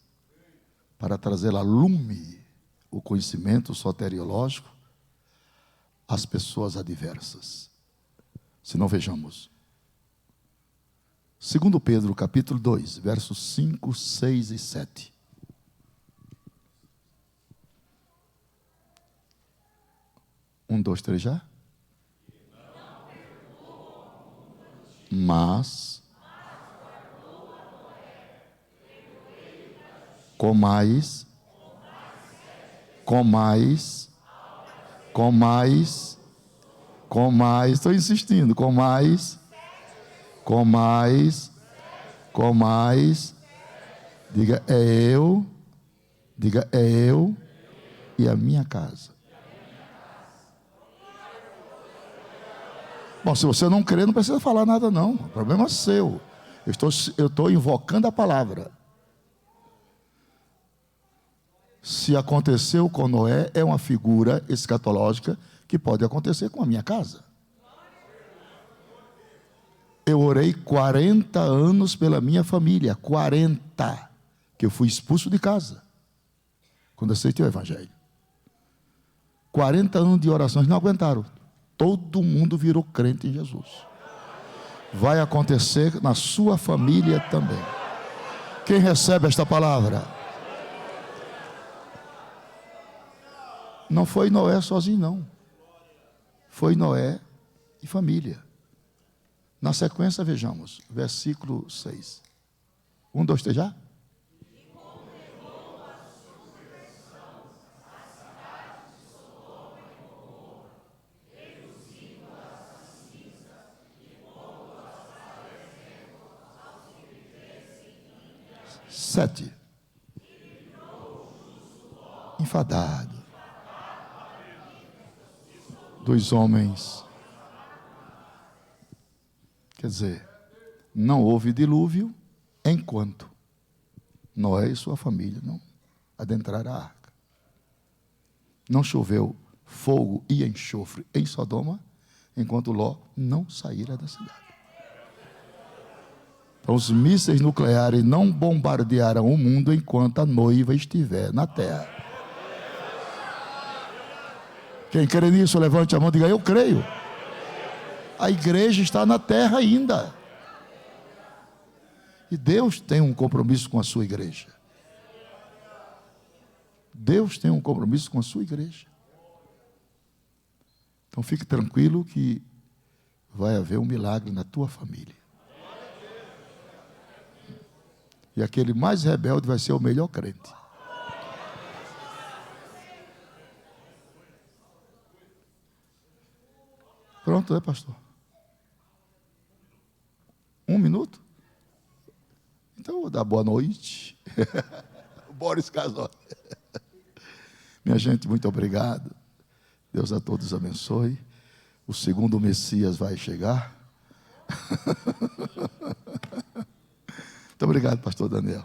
para trazer a lume o conhecimento soteriológico às pessoas adversas. Se não, vejamos. 2 Pedro, capítulo 2, versos 5, 6 e 7. Um, dois, três, já? Mas comais, estou insistindo, comais, diga é eu e a minha casa. Bom, se você não crer, não precisa falar nada não, o problema é seu. Eu estou invocando a palavra. Se aconteceu com Noé, é uma figura escatológica que pode acontecer com a minha casa. Eu orei 40 anos pela minha família, 40, que eu fui expulso de casa, quando aceitei o Evangelho. 40 anos de orações, não aguentaram. Todo mundo virou crente em Jesus. Vai acontecer na sua família também. Quem recebe esta palavra? Não foi Noé sozinho, não. Foi Noé e família. Na sequência, vejamos, versículo 6. 1, 2, 3, já? Sete. Enfadado. 2 homens. Quer dizer, não houve dilúvio enquanto Noé e sua família não adentraram a arca. Não choveu fogo e enxofre em Sodoma enquanto Ló não saíra da cidade. Então, os mísseis nucleares não bombardearam o mundo enquanto a noiva estiver na terra. Quem crê nisso, levante a mão e diga: eu creio. A igreja está na terra ainda. E Deus tem um compromisso com a sua igreja. Deus tem um compromisso com a sua igreja. Então fique tranquilo que vai haver um milagre na tua família. E aquele mais rebelde vai ser o melhor crente. Pronto, é, pastor? 1 minuto? Então eu vou dar boa noite. Boris Casói. Minha gente, muito obrigado. Deus a todos abençoe. O segundo Messias vai chegar. Muito obrigado, pastor Daniel.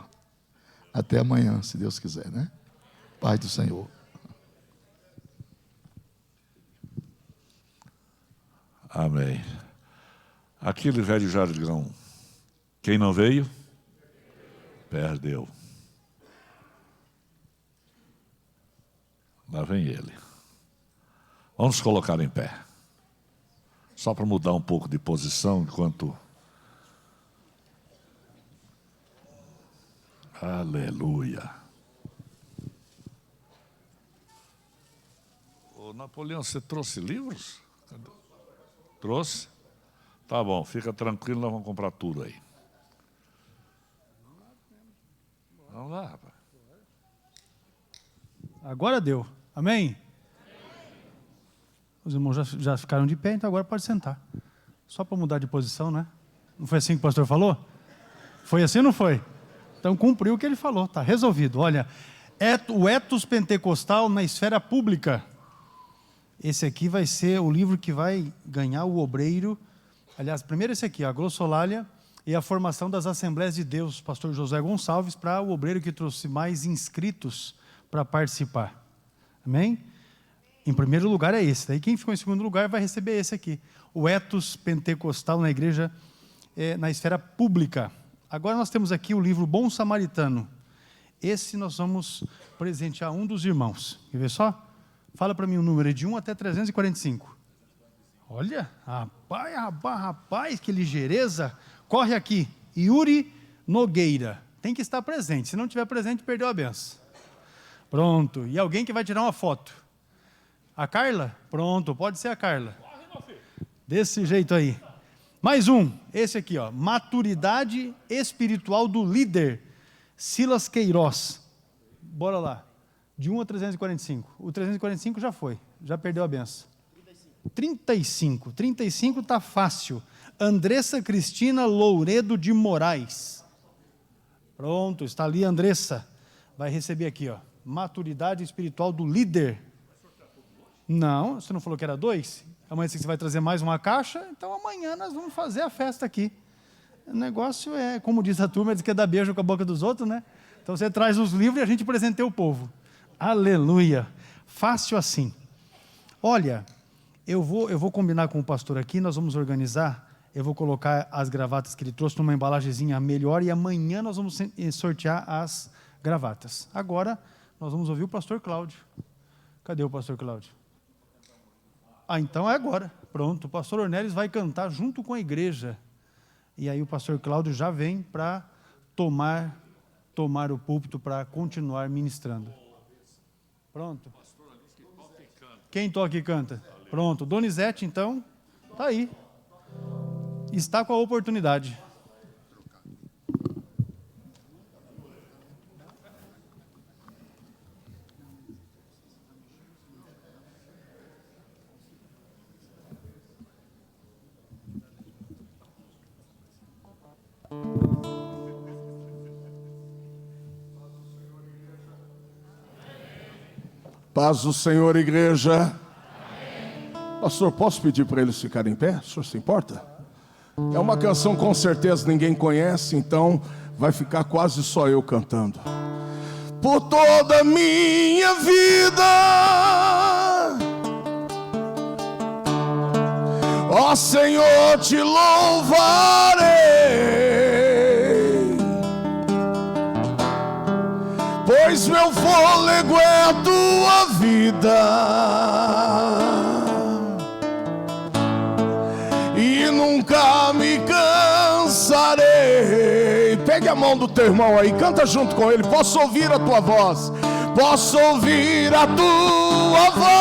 Até amanhã, se Deus quiser, né? Paz do Senhor. Amém. Aquele velho jargão: quem não veio, perdeu. Lá vem ele. Vamos colocar em pé. Só para mudar um pouco de posição enquanto... Aleluia. Ô Napoleão, você trouxe livros? Cadê? Trouxe? Tá bom, fica tranquilo, nós vamos comprar tudo aí. Vamos lá, rapaz. Agora deu. Amém? Os irmãos já ficaram de pé, então agora pode sentar. Só para mudar de posição, né? Não foi assim que o pastor falou? Foi assim ou não foi? Então cumpriu o que ele falou, está resolvido. Olha, o Etos Pentecostal na esfera pública. Esse aqui vai ser o livro que vai ganhar o obreiro. Aliás, primeiro esse aqui, a Glossolalia e a formação das Assembleias de Deus, pastor José Gonçalves, para o obreiro que trouxe mais inscritos para participar. Amém? Em primeiro lugar é esse. Daí quem ficou em segundo lugar vai receber esse aqui. O Etos Pentecostal na igreja, na esfera pública. Agora nós temos aqui o livro Bom Samaritano. Esse nós vamos presentear um dos irmãos. Quer ver só? Fala para mim o número de 1 até 345. Olha, rapaz, que ligeireza. Corre aqui. Yuri Nogueira. Tem que estar presente. Se não tiver presente, perdeu a benção. Pronto. E alguém que vai tirar uma foto. A Carla? Pronto, pode ser a Carla. Desse jeito aí. Mais um, esse aqui, ó. Maturidade espiritual do líder, Silas Queiroz. Bora lá. De 1 a 345. O 345 já foi, já perdeu a benção. 35. 35 está fácil. Andressa Cristina Louredo de Moraes. Pronto, está ali a Andressa. Vai receber aqui, ó. Maturidade espiritual do líder. Não, você não falou que era 2? Amanhã você vai trazer mais uma caixa, então amanhã nós vamos fazer a festa aqui. O negócio é, como diz a turma, diz que é dar beijo com a boca dos outros, né? Então você traz os livros e a gente presenteia o povo. Aleluia. Fácil assim. Olha, eu vou combinar com o pastor aqui, nós vamos organizar, eu vou colocar as gravatas que ele trouxe numa embalagenzinha melhor e amanhã nós vamos sortear as gravatas. Agora, nós vamos ouvir o pastor Cláudio. Cadê o pastor Cláudio? Ah, então é agora. Pronto, o pastor Ornelis vai cantar junto com a igreja. E aí o pastor Cláudio já vem para tomar o púlpito para continuar ministrando. Pronto. Quem toca e canta? Pronto. Donizete, então, está aí. Está com a oportunidade. Paz do Senhor, igreja. Amém. Pastor, posso pedir para eles ficarem em pé? O senhor se importa? É uma canção com certeza ninguém conhece, então vai ficar quase só eu cantando. Por toda a minha vida, ó Senhor, te louvarei, pois meu fôlego é a tua vida, e nunca me cansarei. Pegue a mão do teu irmão aí, canta junto com ele. Posso ouvir a tua voz, posso ouvir a tua voz.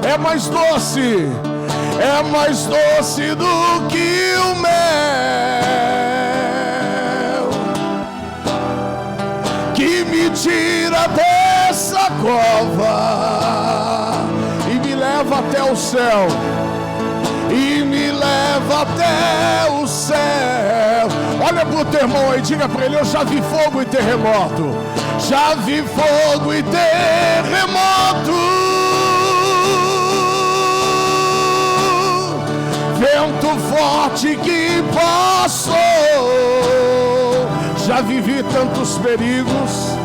É mais doce do que o mel, que me tira dessa cova e me leva até o céu, e me leva até o céu. Olha pro teu irmão aí, diga para ele: eu já vi fogo e terremoto, já vi fogo e terremoto, vento forte que passou. Já vivi tantos perigos,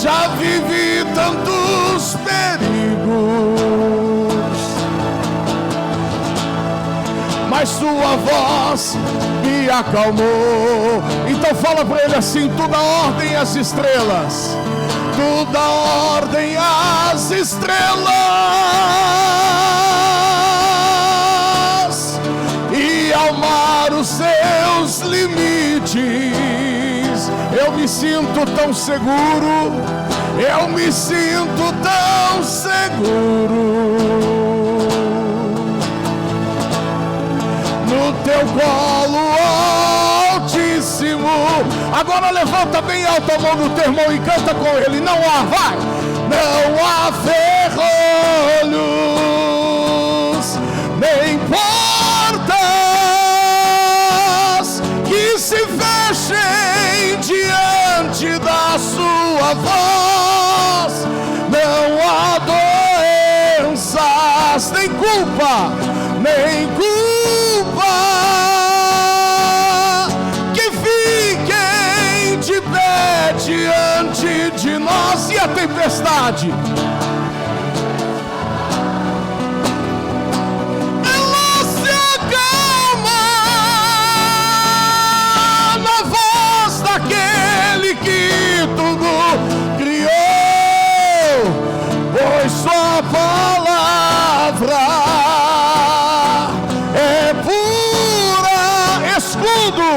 já vivi tantos perigos, mas tua voz me acalmou. Então fala para ele assim: tudo a ordem e as estrelas, Tu dá ordem às estrelas e ao mar os seus limites. Eu me sinto tão seguro, eu me sinto tão seguro no teu colo altíssimo. Agora levanta bem alto a mão no teu irmão e canta com ele. Não há, vai! Não há ferrolhos, nem portas que se fechem diante da sua voz. Não há doenças, nem culpa, nem culpa que fiquem de pé diante de nós. E a tempestade? Ela se acalma na voz daquele que tudo criou, pois sua palavra é pura escudo,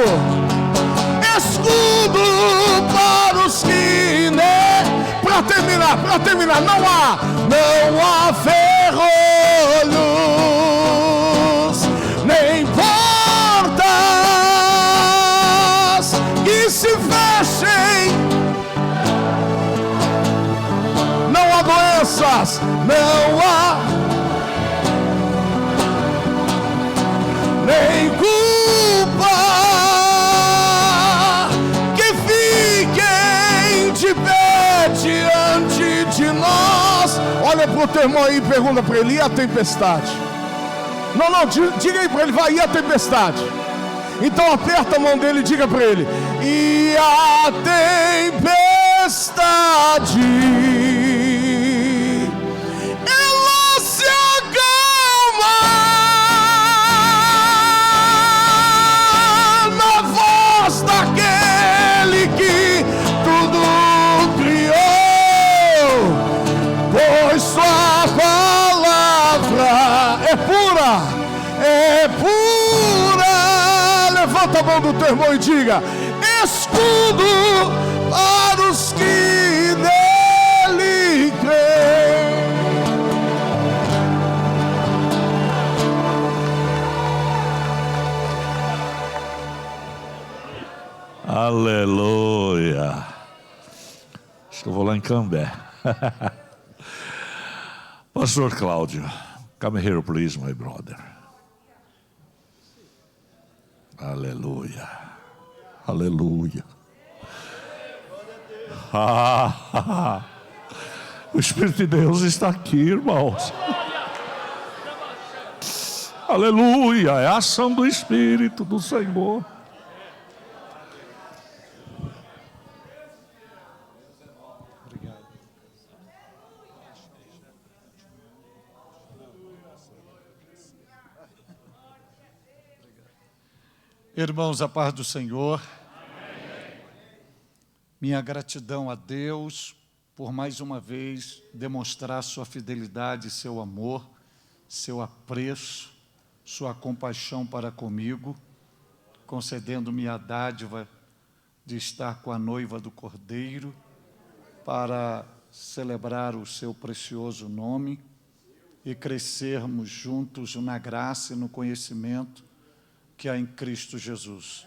escudo para os que, né? Para terminar, não há ferrolhos, nem portas que se fechem. Não há doenças, não há nem culpa que fiquem de pé diante de nós. Olha para o teu irmão aí e pergunta para ele: e a tempestade? Não, diga aí para ele, vai, e a tempestade? Então aperta a mão dele e diga para ele: e a tempestade, ela se acalma na voz daquele que tudo criou, pois sua palavra é pura, é pura. Levanta a mão do teu irmão e diga: escudo para os que nele creem. Aleluia. Acho que eu vou lá em Cambé. Pastor Cláudio, come here please, my brother. Aleluia. Aleluia. O Espírito de Deus está aqui, irmãos. Aleluia. É a ação do Espírito do Senhor. Irmãos, a paz do Senhor. Amém. Minha gratidão a Deus por mais uma vez demonstrar sua fidelidade, seu amor, seu apreço, sua compaixão para comigo, concedendo-me a dádiva de estar com a noiva do Cordeiro para celebrar o seu precioso nome e crescermos juntos na graça e no conhecimento que há em Cristo Jesus.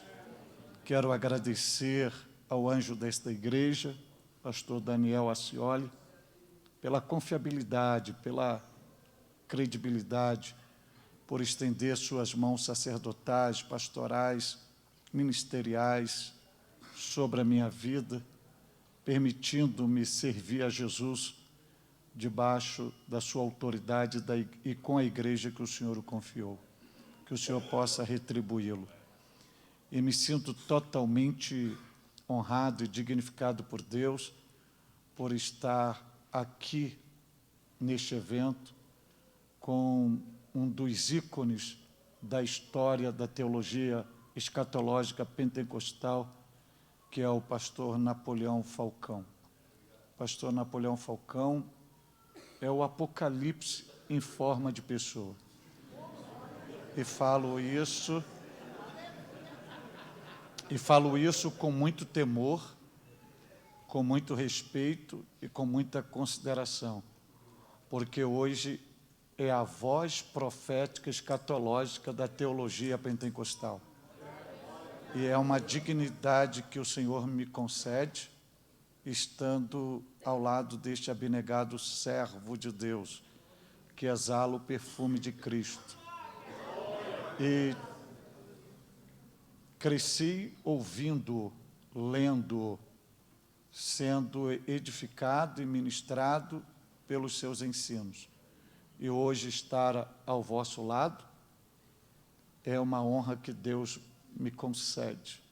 Quero agradecer ao anjo desta igreja, pastor Daniel Acioli, pela confiabilidade, pela credibilidade, por estender suas mãos sacerdotais, pastorais, ministeriais sobre a minha vida, permitindo-me servir a Jesus debaixo da sua autoridade e com a igreja que o Senhor o confiou. Que o Senhor possa retribuí-lo. E me sinto totalmente honrado e dignificado por Deus, por estar aqui neste evento, com um dos ícones da história da teologia escatológica pentecostal, que é o pastor Napoleão Falcão. pastor Napoleão Falcão, é o Apocalipse em forma de pessoa. E falo isso com muito temor, com muito respeito e com muita consideração, porque hoje é a voz profética escatológica da teologia pentecostal. E é uma dignidade que o Senhor me concede, estando ao lado deste abnegado servo de Deus, que exala o perfume de Cristo. E cresci ouvindo, lendo, sendo edificado e ministrado pelos seus ensinos. E hoje estar ao vosso lado é uma honra que Deus me concede.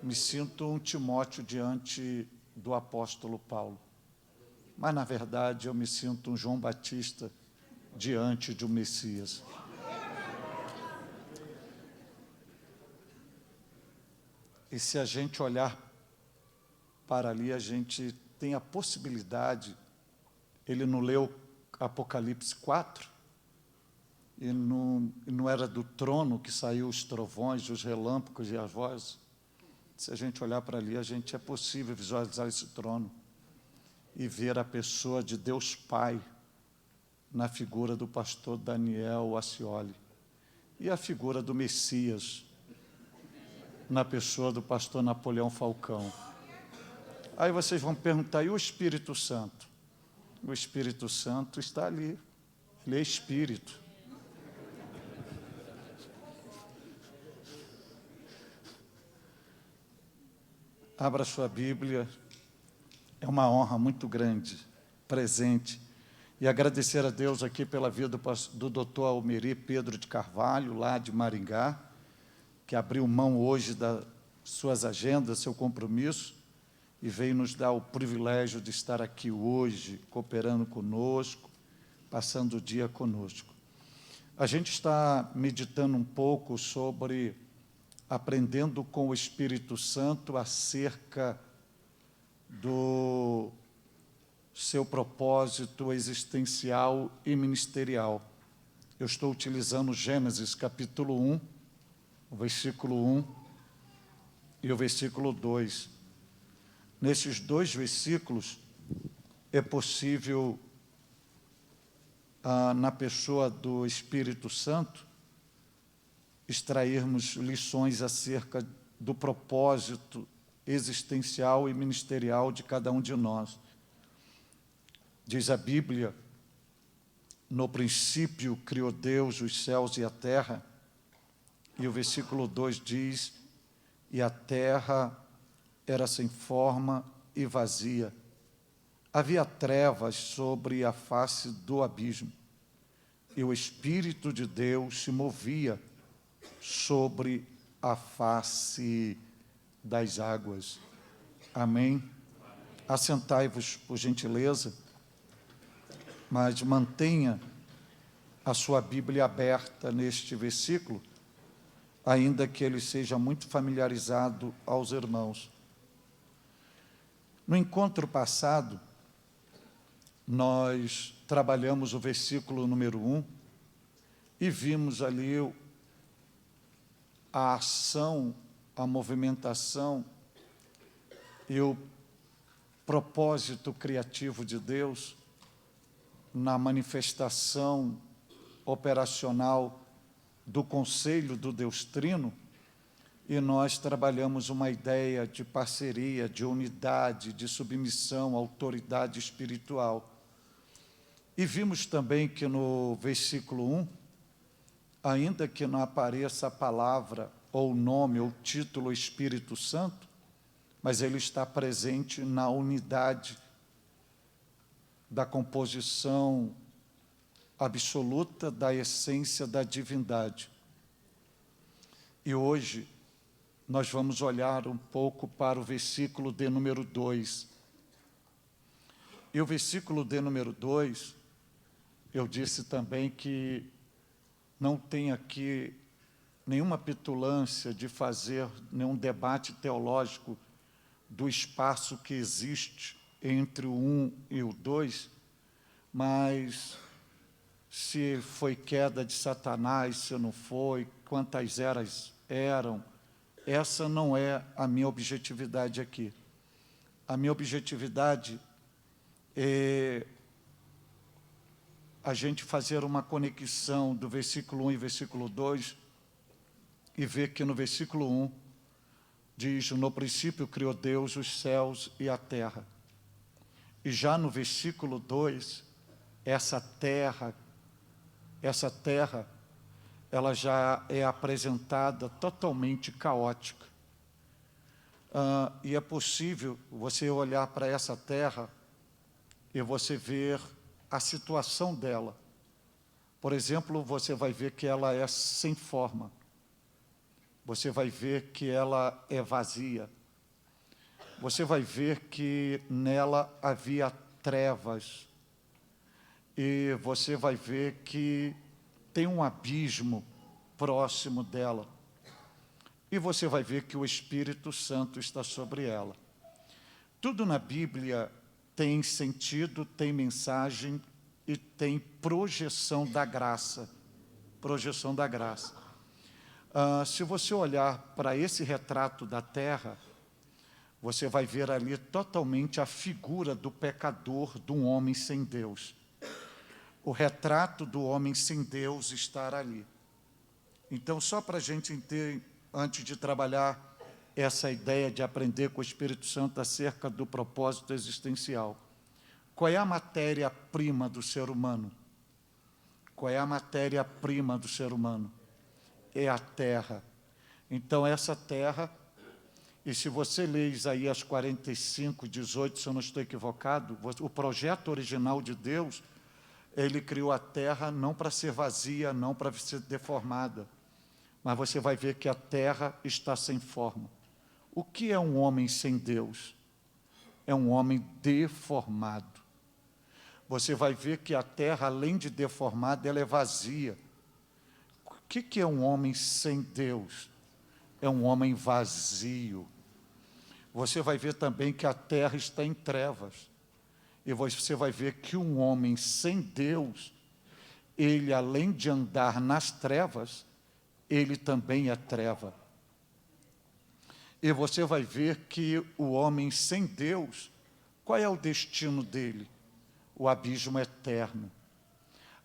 Me sinto um Timóteo diante do apóstolo Paulo. Mas, na verdade, eu me sinto um João Batista diante de um Messias. E se a gente olhar para ali, a gente tem a possibilidade, ele não leu Apocalipse 4? E não era do trono que saiu os trovões, os relâmpagos e as vozes? Se a gente olhar para ali, é possível visualizar esse trono e ver a pessoa de Deus Pai na figura do pastor Daniel Acioli e a figura do Messias na pessoa do pastor Napoleão Falcão. Aí vocês vão perguntar, e o Espírito Santo? O Espírito Santo está ali, ele é Espírito. Abra sua Bíblia, é uma honra muito grande, presente, e agradecer a Deus aqui pela vida do doutor Almeri Pedro de Carvalho, lá de Maringá, que abriu mão hoje das suas agendas, seu compromisso, e veio nos dar o privilégio de estar aqui hoje, cooperando conosco, passando o dia conosco. A gente está meditando um pouco sobre aprendendo com o Espírito Santo acerca do seu propósito existencial e ministerial. Eu estou utilizando Gênesis, capítulo 1, o versículo 1 e o versículo 2. Nesses dois versículos, é possível, na pessoa do Espírito Santo, extrairmos lições acerca do propósito existencial e ministerial de cada um de nós. Diz a Bíblia, no princípio criou Deus os céus e a terra, e o versículo 2 diz, e a terra era sem forma e vazia. Havia trevas sobre a face do abismo, e o Espírito de Deus se movia sobre a face das águas. Amém? Assentai-vos, por gentileza, mas mantenha a sua Bíblia aberta neste versículo, ainda que ele seja muito familiarizado aos irmãos. No encontro passado, nós trabalhamos o versículo número 1 e vimos ali a ação, a movimentação e o propósito criativo de Deus na manifestação operacional do Conselho do Deus Trino, e nós trabalhamos uma ideia de parceria, de unidade, de submissão, autoridade espiritual. E vimos também que no versículo 1, ainda que não apareça a palavra, ou o nome, ou o título Espírito Santo, mas ele está presente na unidade da composição absoluta da essência da divindade. E hoje nós vamos olhar um pouco para o versículo de número 2. E o versículo de número 2, eu disse também que não tem aqui nenhuma petulância de fazer nenhum debate teológico do espaço que existe entre o 1 e o 2, mas se foi queda de Satanás, se não foi, quantas eras eram, essa não é a minha objetividade aqui. A minha objetividade é a gente fazer uma conexão do versículo 1 e versículo 2 e ver que no versículo 1 diz: no princípio criou Deus os céus e a terra. E já no versículo 2, essa terra, ela já é apresentada totalmente caótica. E é possível você olhar para essa terra e você ver a situação dela. Por exemplo, você vai ver que ela é sem forma. Você vai ver que ela é vazia. Você vai ver que nela havia trevas. E você vai ver que tem um abismo próximo dela. E você vai ver que o Espírito Santo está sobre ela. Tudo na Bíblia tem sentido, tem mensagem e tem projeção da graça. Projeção da graça. Se você olhar para esse retrato da terra, você vai ver ali totalmente a figura do pecador, de um homem sem Deus. O retrato do homem sem Deus está ali. Então, só para a gente entender, antes de trabalhar essa ideia de aprender com o Espírito Santo acerca do propósito existencial, qual é a matéria-prima do ser humano? Qual é a matéria-prima do ser humano? É a terra. Então, essa terra, e se você lê Isaías 45, 18, se eu não estou equivocado, o projeto original de Deus, ele criou a terra não para ser vazia, não para ser deformada, mas você vai ver que a terra está sem forma. O que é um homem sem Deus? É um homem deformado. Você vai ver que a terra, além de deformada, ela é vazia. O que é um homem sem Deus? É um homem vazio. Você vai ver também que a terra está em trevas. E você vai ver que um homem sem Deus, ele, além de andar nas trevas, ele também é treva. E você vai ver que o homem sem Deus, qual é o destino dele? O abismo eterno.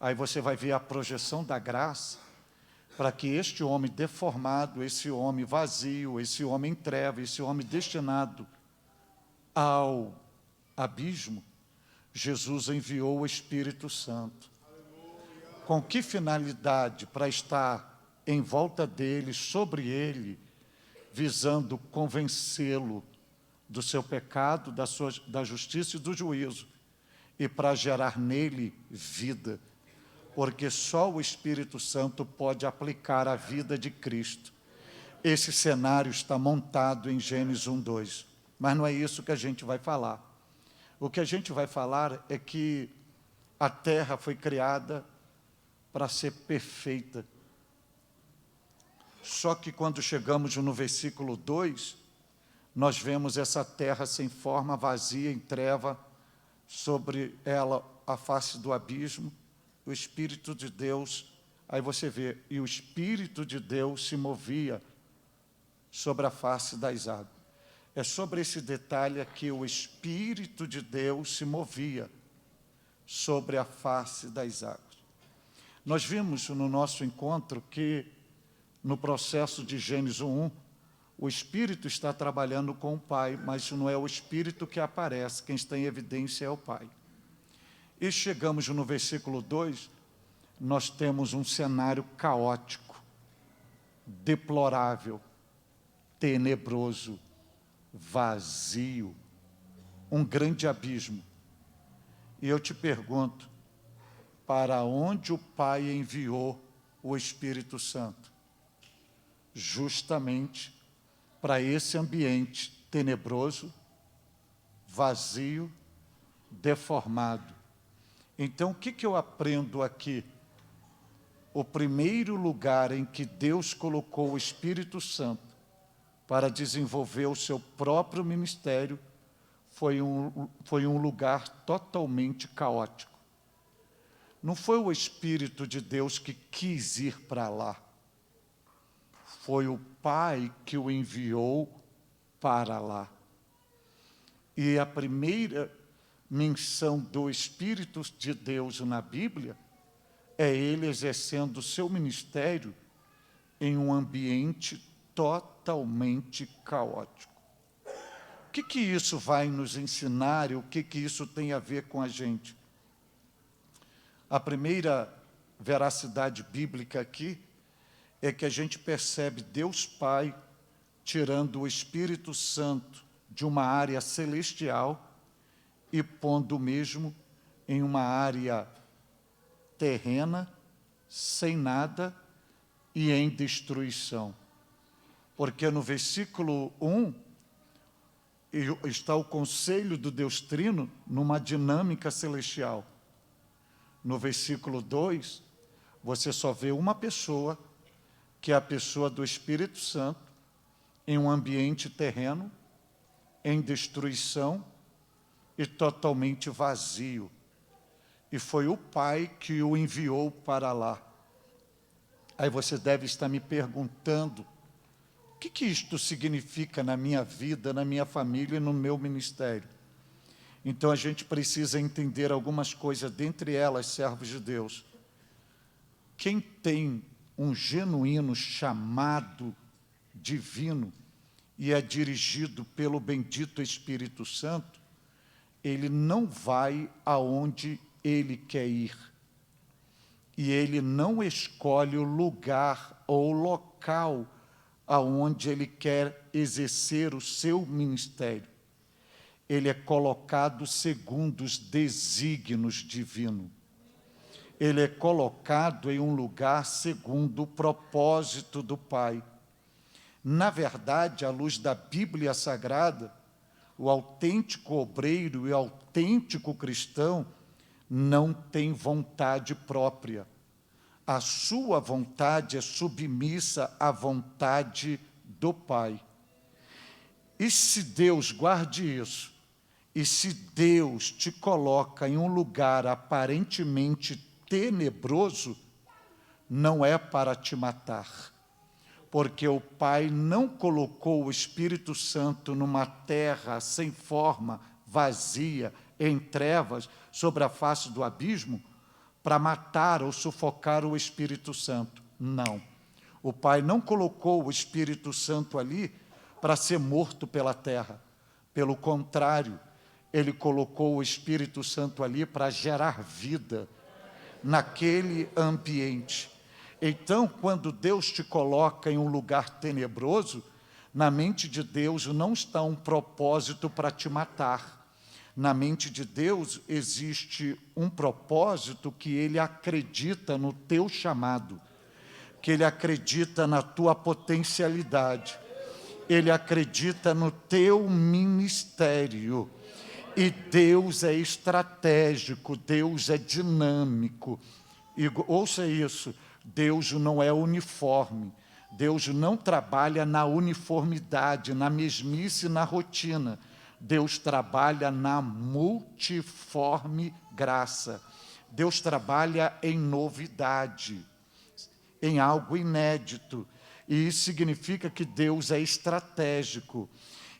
Aí você vai ver a projeção da graça, para que este homem deformado, esse homem vazio, esse homem em treva, esse homem destinado ao abismo, Jesus enviou o Espírito Santo. Com que finalidade? Para estar em volta dele, sobre ele, visando convencê-lo do seu pecado, da justiça e do juízo, e para gerar nele vida, porque só o Espírito Santo pode aplicar a vida de Cristo. Esse cenário está montado em Gênesis 1:2, mas não é isso que a gente vai falar. O que a gente vai falar é que a terra foi criada para ser perfeita. Só que quando chegamos no versículo 2, nós vemos essa terra sem forma, vazia, em treva, sobre ela a face do abismo, o Espírito de Deus, aí você vê, e o Espírito de Deus se movia sobre a face das águas. É sobre esse detalhe que o Espírito de Deus se movia sobre a face das águas. Nós vimos no nosso encontro que, no processo de Gênesis 1, o Espírito está trabalhando com o Pai, mas não é o Espírito que aparece, quem está em evidência é o Pai. E chegamos no versículo 2, nós temos um cenário caótico, deplorável, tenebroso, vazio, um grande abismo. E eu te pergunto, para onde o Pai enviou o Espírito Santo? Justamente para esse ambiente tenebroso, vazio, deformado. Então, o que eu aprendo aqui? O primeiro lugar em que Deus colocou o Espírito Santo para desenvolver o seu próprio ministério foi um lugar totalmente caótico. Não foi o Espírito de Deus que quis ir para lá. Foi o Pai que o enviou para lá. E a primeira menção do Espírito de Deus na Bíblia é ele exercendo o seu ministério em um ambiente totalmente caótico. O que isso vai nos ensinar e o que isso tem a ver com a gente? A primeira veracidade bíblica aqui é que a gente percebe Deus Pai tirando o Espírito Santo de uma área celestial e pondo o mesmo em uma área terrena, sem nada e em destruição. Porque no versículo 1 está o conselho do Deus Trino numa dinâmica celestial. No versículo 2, você só vê uma pessoa, que é a pessoa do Espírito Santo, em um ambiente terreno, em destruição e totalmente vazio. E foi o Pai que o enviou para lá. Aí você deve estar me perguntando, o que isto significa na minha vida, na minha família e no meu ministério? Então a gente precisa entender algumas coisas, dentre elas, servos de Deus. Quem tem um genuíno chamado divino e é dirigido pelo bendito Espírito Santo, ele não vai aonde ele quer ir. E ele não escolhe o lugar ou o local aonde ele quer exercer o seu ministério. Ele é colocado segundo os desígnios divinos. Ele é colocado em um lugar segundo o propósito do Pai. Na verdade, à luz da Bíblia Sagrada, o autêntico obreiro e o autêntico cristão não tem vontade própria. A sua vontade é submissa à vontade do Pai. E se Deus, guarde isso, e se Deus te coloca em um lugar aparentemente tenebroso, não é para te matar, porque o Pai não colocou o Espírito Santo numa terra sem forma, vazia, em trevas, sobre a face do abismo, para matar ou sufocar o Espírito Santo. Não. O Pai não colocou o Espírito Santo ali para ser morto pela terra. Pelo contrário, ele colocou o Espírito Santo ali para gerar vida naquele ambiente. Então, quando Deus te coloca em um lugar tenebroso, na mente de Deus não está um propósito para te matar. Na mente de Deus existe um propósito que Ele acredita no teu chamado, que Ele acredita na tua potencialidade, Ele acredita no teu ministério. E Deus é estratégico, Deus é dinâmico. E ouça isso, Deus não é uniforme, Deus não trabalha na uniformidade, na mesmice, na rotina. Deus trabalha na multiforme graça. Deus trabalha em novidade, em algo inédito. E isso significa que Deus é estratégico.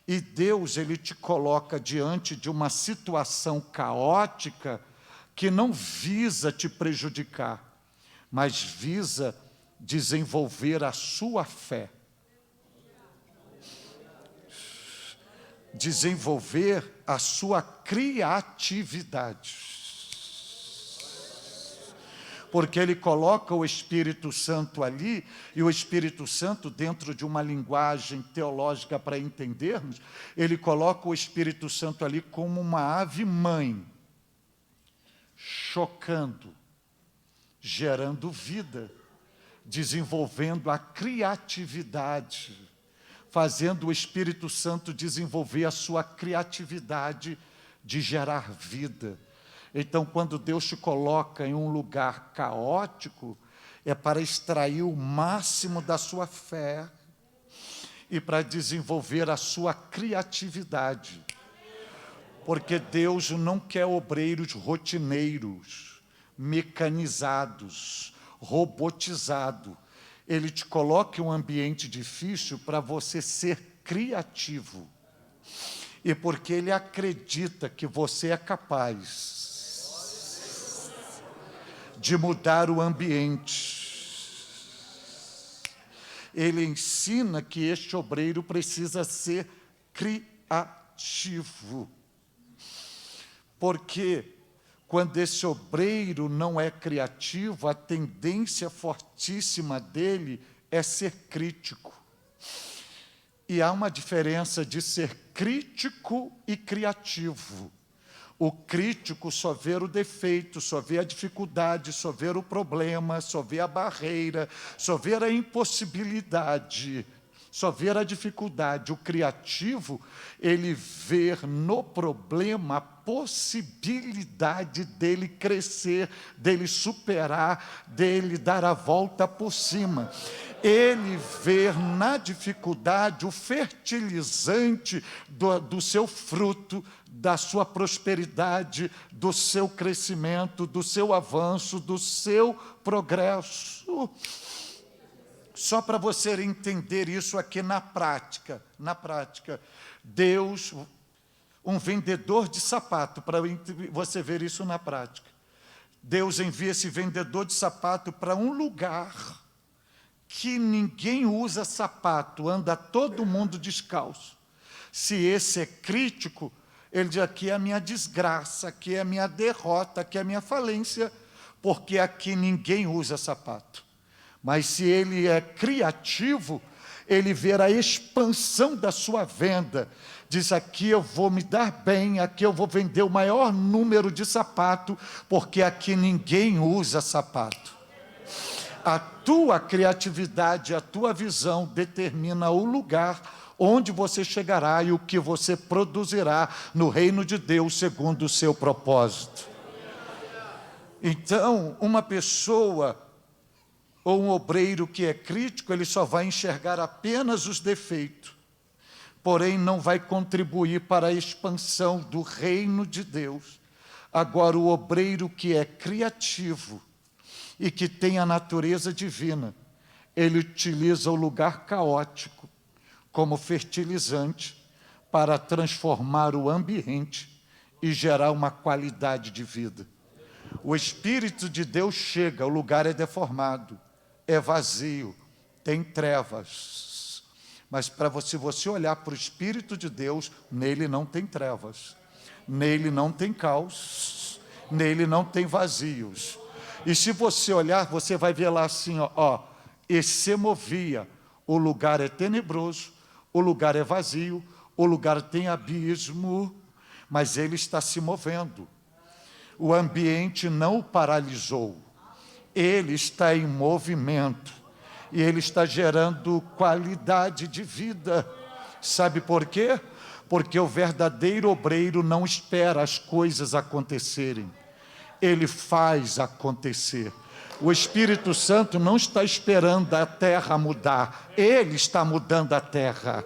E Deus, Ele te coloca diante de uma situação caótica que não visa te prejudicar, mas visa desenvolver a sua fé. Desenvolver a sua criatividade. Porque Ele coloca o Espírito Santo ali, e o Espírito Santo, dentro de uma linguagem teológica para entendermos, Ele coloca o Espírito Santo ali como uma ave-mãe, chocando, gerando vida, desenvolvendo a criatividade, fazendo o Espírito Santo desenvolver a sua criatividade de gerar vida. Então, quando Deus te coloca em um lugar caótico, é para extrair o máximo da sua fé e para desenvolver a sua criatividade. Porque Deus não quer obreiros rotineiros, mecanizados, robotizados. Ele te coloca em um ambiente difícil para você ser criativo. E porque Ele acredita que você é capaz de mudar o ambiente. Ele ensina que este obreiro precisa ser criativo. Porque quando esse obreiro não é criativo, a tendência fortíssima dele é ser crítico. E há uma diferença de ser crítico e criativo. O crítico só vê o defeito, só vê a dificuldade, só vê o problema, só vê a barreira, só vê a impossibilidade, só vê a dificuldade. O criativo, ele vê no problema a possibilidade dele crescer, dele superar, dele dar a volta por cima. Ele vê na dificuldade o fertilizante do seu fruto, da sua prosperidade, do seu crescimento, do seu avanço, do seu progresso. Só para você entender isso aqui na prática. Deus, um vendedor de sapato, para você ver isso na prática. Deus envia esse vendedor de sapato para um lugar que ninguém usa sapato, anda todo mundo descalço. Se esse é crítico, ele diz: aqui é a minha desgraça, aqui é a minha derrota, aqui é a minha falência, porque aqui ninguém usa sapato. Mas se ele é criativo, ele vê a expansão da sua venda. Diz: aqui eu vou me dar bem, aqui eu vou vender o maior número de sapato, porque aqui ninguém usa sapato. A tua criatividade, a tua visão determina o lugar onde você chegará e o que você produzirá no reino de Deus segundo o seu propósito. Então, uma pessoa ou um obreiro que é crítico, ele só vai enxergar apenas os defeitos, porém não vai contribuir para a expansão do reino de Deus. Agora, o obreiro que é criativo e que tem a natureza divina, ele utiliza o lugar caótico como fertilizante para transformar o ambiente e gerar uma qualidade de vida. O Espírito de Deus chega, o lugar é deformado, é vazio, tem trevas. Mas se você olhar para o Espírito de Deus, nele não tem trevas, nele não tem caos, nele não tem vazios. E se você olhar, você vai ver lá assim, e se movia, o lugar é tenebroso, o lugar é vazio, o lugar tem abismo, mas ele está se movendo. O ambiente não o paralisou, ele está em movimento, e ele está gerando qualidade de vida. Sabe por quê? Porque o verdadeiro obreiro não espera as coisas acontecerem, ele faz acontecer. O Espírito Santo não está esperando a terra mudar, ele está mudando a terra.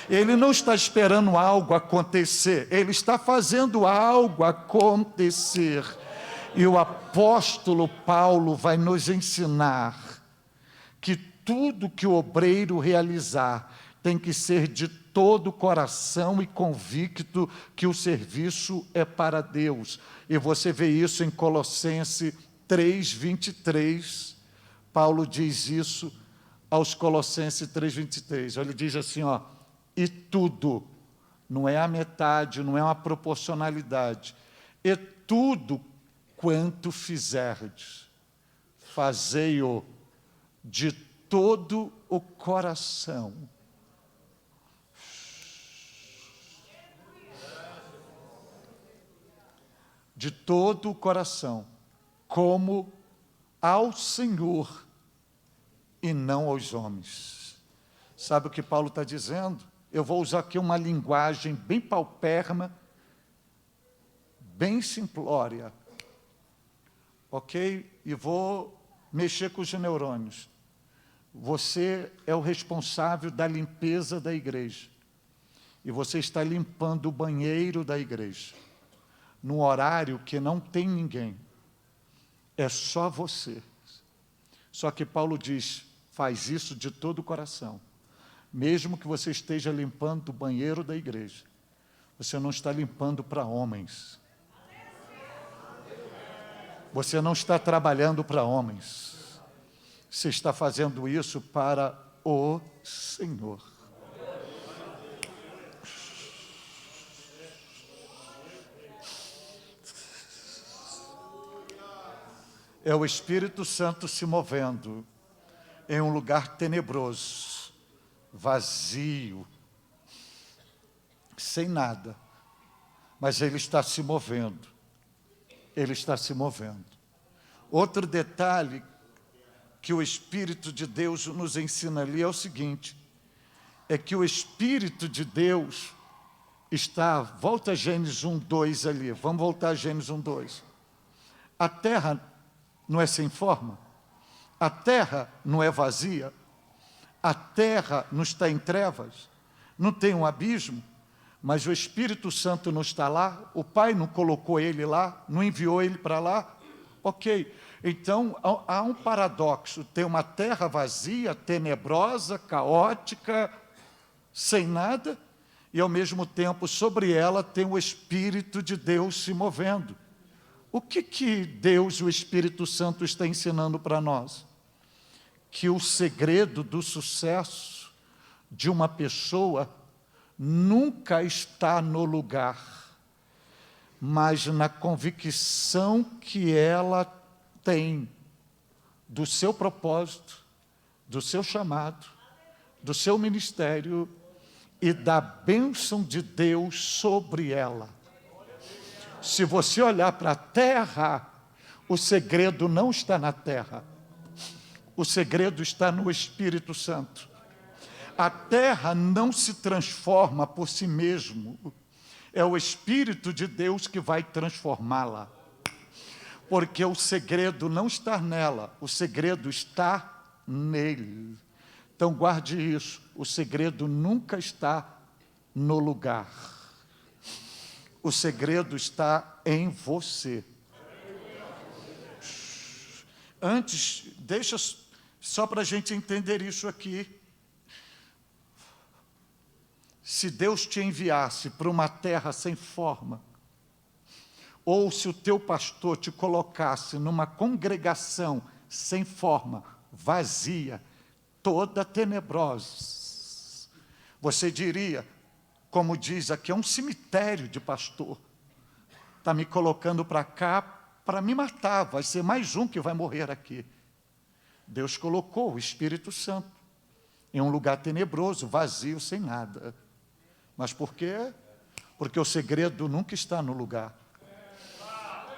Ele não está esperando algo acontecer, ele está fazendo algo acontecer. E o apóstolo Paulo vai nos ensinar que tudo que o obreiro realizar tem que ser de todo o coração e convicto que o serviço é para Deus. E você vê isso em Colossenses 3:23, Paulo diz isso aos Colossenses 3:23, ele diz assim, e tudo, não é a metade, não é uma proporcionalidade, e tudo quanto fizerdes, fazei-o de todo o coração. De todo o coração, como ao Senhor e não aos homens. Sabe o que Paulo está dizendo? Eu vou usar aqui uma linguagem bem paupérrima, bem simplória, ok? E vou mexer com os neurônios. Você é o responsável da limpeza da igreja, e você está limpando o banheiro da igreja. num horário que não tem ninguém. É só você. Só que Paulo diz, faz isso de todo o coração. Mesmo que você esteja limpando o banheiro da igreja, você não está limpando para homens. Você não está trabalhando para homens. Você está fazendo isso para o Senhor. É o Espírito Santo se movendo em um lugar tenebroso, vazio, sem nada. Mas Ele está se movendo. Ele está se movendo. Outro detalhe que o Espírito de Deus nos ensina ali é o seguinte, é que o Espírito de Deus está, volta a Gênesis 1:2 ali, vamos voltar a Gênesis 1:2. A terra não é sem forma, a terra não é vazia, a terra não está em trevas, não tem um abismo, mas o Espírito Santo não está lá, o Pai não colocou ele lá, não enviou ele para lá, ok. Então, há um paradoxo, tem uma terra vazia, tenebrosa, caótica, sem nada, e ao mesmo tempo, sobre ela, tem o Espírito de Deus se movendo. O que Deus, o Espírito Santo, está ensinando para nós? Que o segredo do sucesso de uma pessoa nunca está no lugar, mas na convicção que ela tem do seu propósito, do seu chamado, do seu ministério e da bênção de Deus sobre ela. Se você olhar para a terra, o segredo não está na terra. O segredo está no Espírito Santo. A terra não se transforma por si mesmo. É o Espírito de Deus que vai transformá-la. Porque o segredo não está nela, o segredo está nele. Então guarde isso, o segredo nunca está no lugar. O segredo está em você. Antes, deixa só para a gente entender isso aqui. Se Deus te enviasse para uma terra sem forma, ou se o teu pastor te colocasse numa congregação sem forma, vazia, toda tenebrosa, você diria, como diz aqui, é um cemitério de pastor. Está me colocando para cá para me matar, vai ser mais um que vai morrer aqui. Deus colocou o Espírito Santo em um lugar tenebroso, vazio, sem nada. Mas por quê? Porque o segredo nunca está no lugar.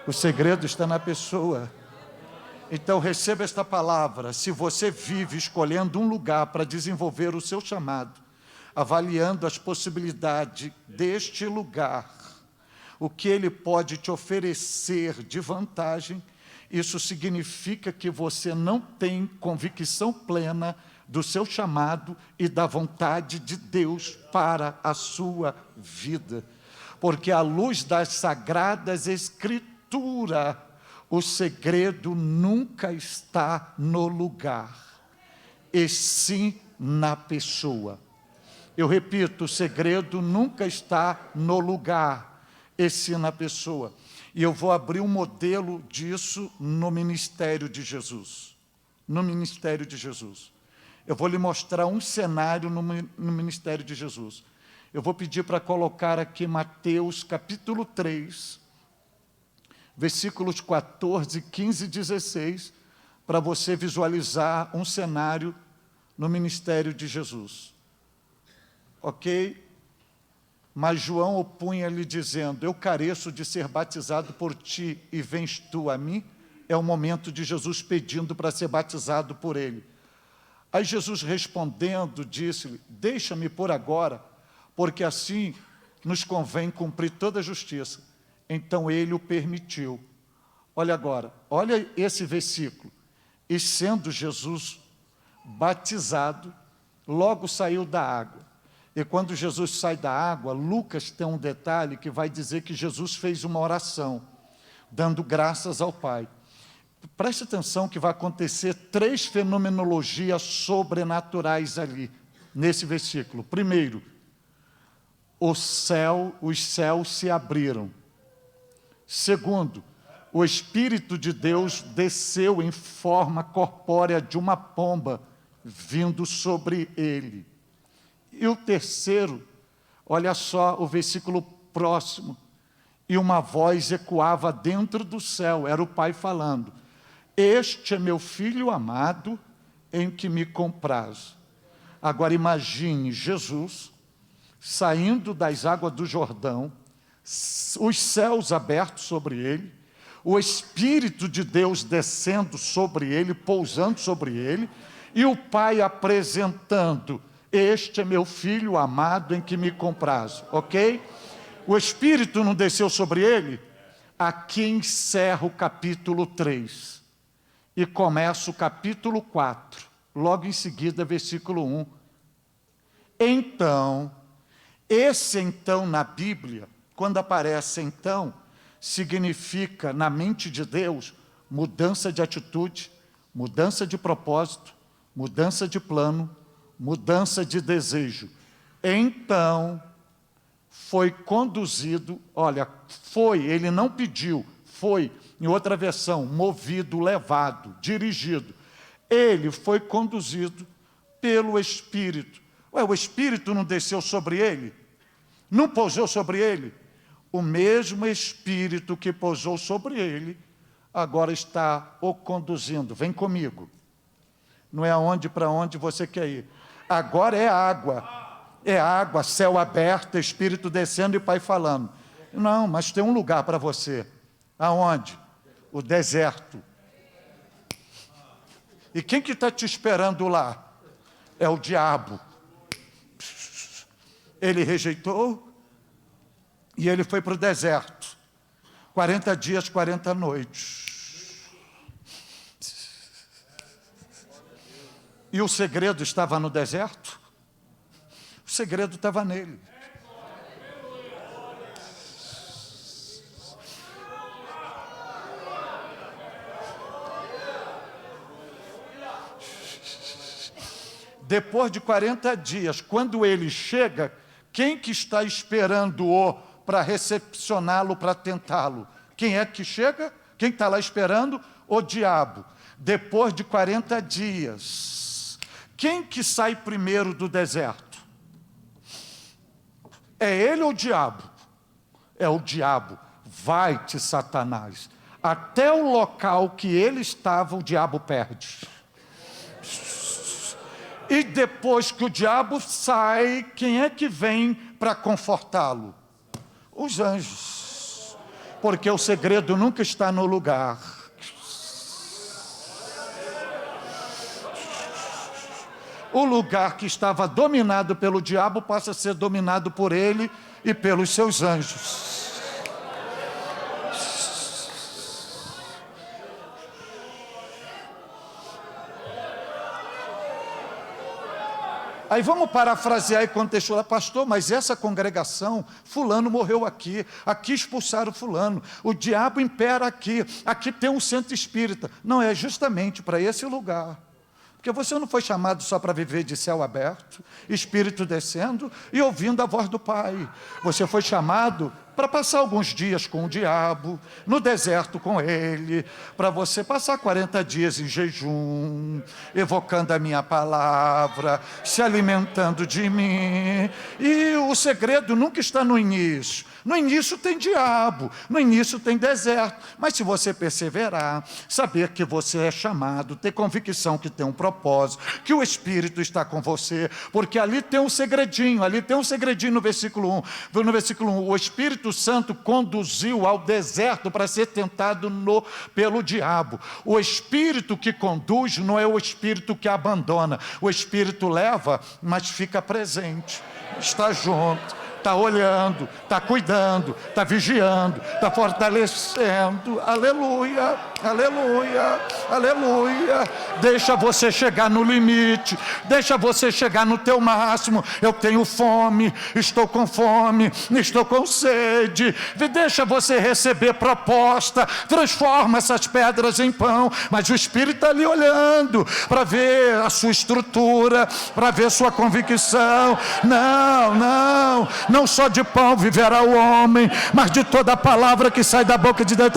O segredo está na pessoa. Então receba esta palavra, se você vive escolhendo um lugar para desenvolver o seu chamado, avaliando as possibilidades deste lugar, o que ele pode te oferecer de vantagem, isso significa que você não tem convicção plena do seu chamado e da vontade de Deus para a sua vida. Porque à luz das sagradas Escrituras, o segredo nunca está no lugar, e sim na pessoa. Eu repito, o segredo nunca está no lugar, e sim na pessoa. E eu vou abrir um modelo disso no ministério de Jesus. No ministério de Jesus. Eu vou lhe mostrar um cenário no ministério de Jesus. Eu vou pedir para colocar aqui Mateus capítulo 3, versículos 14, 15 e 16, para você visualizar um cenário no ministério de Jesus. Ok? Mas João opunha-lhe dizendo, eu careço de ser batizado por ti e vens tu a mim? É o momento de Jesus pedindo para ser batizado por ele. Aí Jesus respondendo, disse-lhe, deixa-me por agora, porque assim nos convém cumprir toda a justiça. Então ele o permitiu. Olha agora, olha esse versículo. E sendo Jesus batizado, logo saiu da água. E quando Jesus sai da água, Lucas tem um detalhe que vai dizer que Jesus fez uma oração, dando graças ao Pai. Preste atenção que vai acontecer 3 fenomenologias sobrenaturais ali, nesse versículo. Primeiro, os céus se abriram. Segundo, o Espírito de Deus desceu em forma corpórea de uma pomba, vindo sobre ele. E o terceiro, olha só o versículo próximo, e uma voz ecoava dentro do céu, era o Pai falando, este é meu Filho amado, em que me comprazo. Agora imagine Jesus saindo das águas do Jordão, os céus abertos sobre ele, o Espírito de Deus descendo sobre ele, pousando sobre ele, e o Pai apresentando, este é meu Filho amado em que me comprazo, ok? O Espírito não desceu sobre ele? Aqui encerra o capítulo 3 e começa o capítulo 4, logo em seguida, versículo 1. Então, esse então na Bíblia, quando aparece então, significa na mente de Deus mudança de atitude, mudança de propósito, mudança de plano, mudança de desejo. Então, foi conduzido, olha, foi, ele não pediu, foi, em outra versão, movido, levado, dirigido. Ele foi conduzido pelo Espírito. Ué, o Espírito não desceu sobre ele? Não pousou sobre ele? O mesmo Espírito que pousou sobre ele, agora está o conduzindo. Vem comigo. Não é aonde para onde você quer ir. Agora é água, céu aberto, Espírito descendo e Pai falando. Não, mas tem um lugar para você. Aonde? O deserto. E quem que está te esperando lá? É o diabo. Ele rejeitou e ele foi para o deserto. 40 dias, 40 noites. E o segredo estava no deserto? O segredo estava nele. Depois de 40 dias, quando ele chega, quem que está esperando-o para recepcioná-lo, para tentá-lo? Quem é que chega? Quem está lá esperando? O diabo. Depois de 40 dias, quem que sai primeiro do deserto? É ele ou o diabo? É o diabo. Vai-te, Satanás. Até o local que ele estava, o diabo perde. E depois que o diabo sai, quem é que vem para confortá-lo? Os anjos. Porque o segredo nunca está no lugar. O lugar que estava dominado pelo diabo passa a ser dominado por ele e pelos seus anjos. Aí vamos parafrasear e contextualizar, pastor, mas essa congregação, fulano morreu aqui expulsaram fulano, o diabo impera aqui tem um centro espírita. Não, é justamente para esse lugar. Porque você não foi chamado só para viver de céu aberto, Espírito descendo e ouvindo a voz do Pai. Você foi chamado para passar alguns dias com o diabo, no deserto com ele, para você passar 40 dias em jejum, evocando a minha palavra, se alimentando de mim. E o segredo nunca está no início. No início tem diabo, no início tem deserto. Mas se você perseverar, saber que você é chamado, ter convicção que tem um propósito, que o Espírito está com você, porque ali tem um segredinho no versículo 1. No versículo 1, o Espírito Santo conduziu ao deserto para ser tentado pelo diabo. O Espírito que conduz não é o Espírito que abandona. O Espírito leva, mas fica presente, está junto. está olhando, está cuidando, está vigiando, está fortalecendo. Aleluia, aleluia, aleluia. Deixa você chegar no limite, deixa você chegar no teu máximo. Eu tenho fome, estou com sede. Deixa você receber proposta, transforma essas pedras em pão. Mas o Espírito está ali olhando para ver a sua estrutura, para ver sua convicção. Não só de pão viverá o homem, mas de toda a palavra que sai da boca de Deus.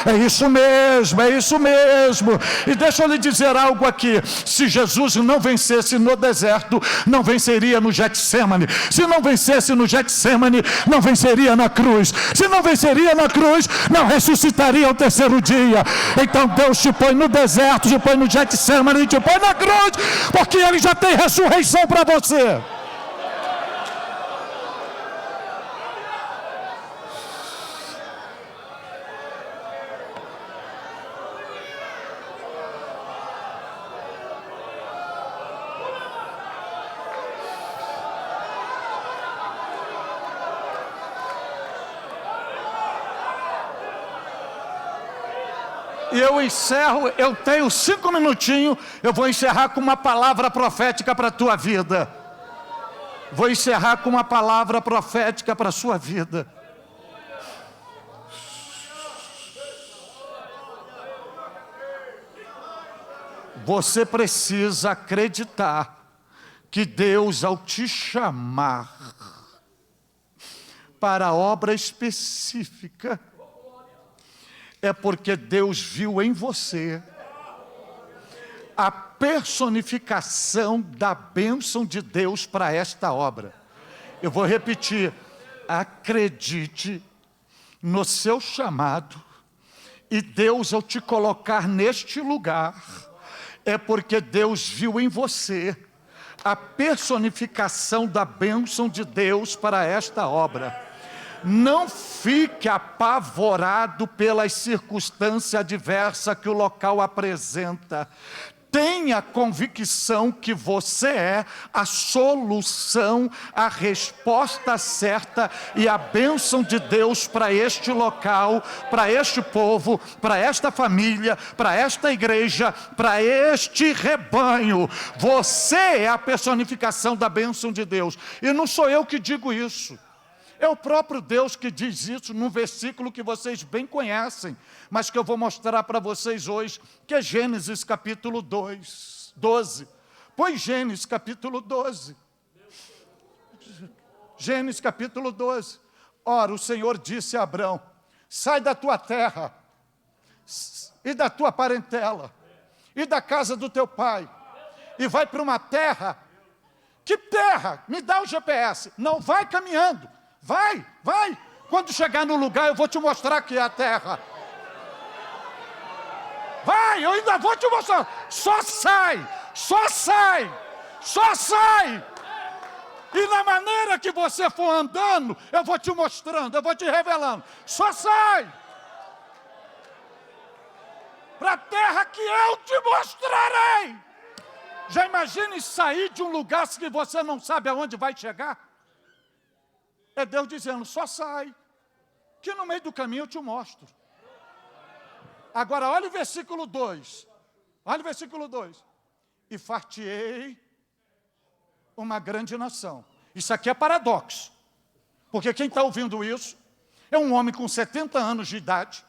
É isso mesmo, é isso mesmo. E deixa eu lhe dizer algo aqui: se Jesus não vencesse no deserto, não venceria no Getsemane. Se não vencesse no Getsemane, não venceria na cruz. Se não venceria na cruz, não ressuscitaria ao terceiro dia. Então Deus te põe no deserto, te põe no Getsemane e te põe na cruz, porque Ele já tem ressurreição para você. E eu encerro, eu tenho 5 minutinhos, eu vou encerrar com uma palavra profética para a tua vida. Vou encerrar com uma palavra profética para a sua vida. Você precisa acreditar que Deus, ao te chamar para a obra específica, é porque Deus viu em você a personificação da bênção de Deus para esta obra. Eu vou repetir: acredite no seu chamado, e Deus, ao te colocar neste lugar, é porque Deus viu em você a personificação da bênção de Deus para esta obra. Não fique apavorado pelas circunstâncias adversas que o local apresenta. Tenha convicção que você é a solução, a resposta certa e a bênção de Deus para este local, para este povo, para esta família, para esta igreja, para este rebanho. Você é a personificação da bênção de Deus. E não sou eu que digo isso. É o próprio Deus que diz isso num versículo que vocês bem conhecem, mas que eu vou mostrar para vocês hoje, que é Gênesis capítulo 12. Pois Gênesis capítulo 12. Gênesis capítulo 12. Ora, o Senhor disse a Abrão: sai da tua terra, e da tua parentela, e da casa do teu pai, e vai para uma terra. Que terra? Me dá o GPS. Não, vai caminhando. Vai. Quando chegar no lugar, eu vou te mostrar que é a terra. Vai, eu ainda vou te mostrar. Só sai. E na maneira que você for andando, eu vou te mostrando, eu vou te revelando. Só sai. Para a terra que eu te mostrarei. Já imagine sair de um lugar que você não sabe aonde vai chegar? É Deus dizendo: só sai, que no meio do caminho eu te mostro. Agora, olha o versículo 2. Olha o versículo 2. E far-te-ei uma grande nação. Isso aqui é paradoxo. Porque quem está ouvindo isso é um homem com 70 anos de idade,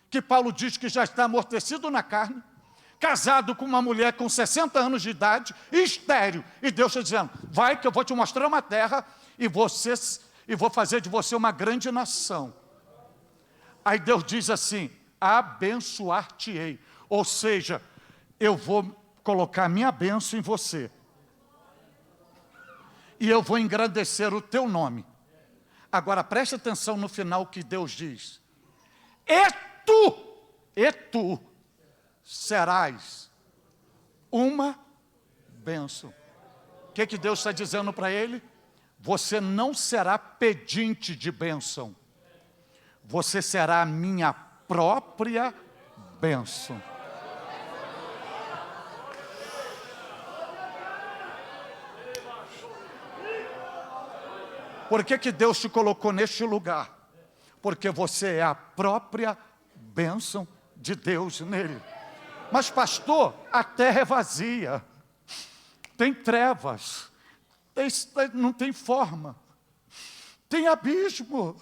que Paulo diz que já está amortecido na carne, casado com uma mulher com 60 anos de idade, estéril. E Deus está dizendo: vai que eu vou te mostrar uma terra e vou fazer de você uma grande nação. Aí Deus diz assim: abençoar-te-ei. Ou seja, eu vou colocar minha bênção em você. E eu vou engrandecer o teu nome. Agora preste atenção no final que Deus diz: e tu serás uma bênção. O que Deus está dizendo para ele? Você não será pedinte de bênção. Você será a minha própria bênção. Por que Deus te colocou neste lugar? Porque você é a própria bênção de Deus nele. Mas pastor, a terra é vazia, tem trevas, não tem forma, tem abismo.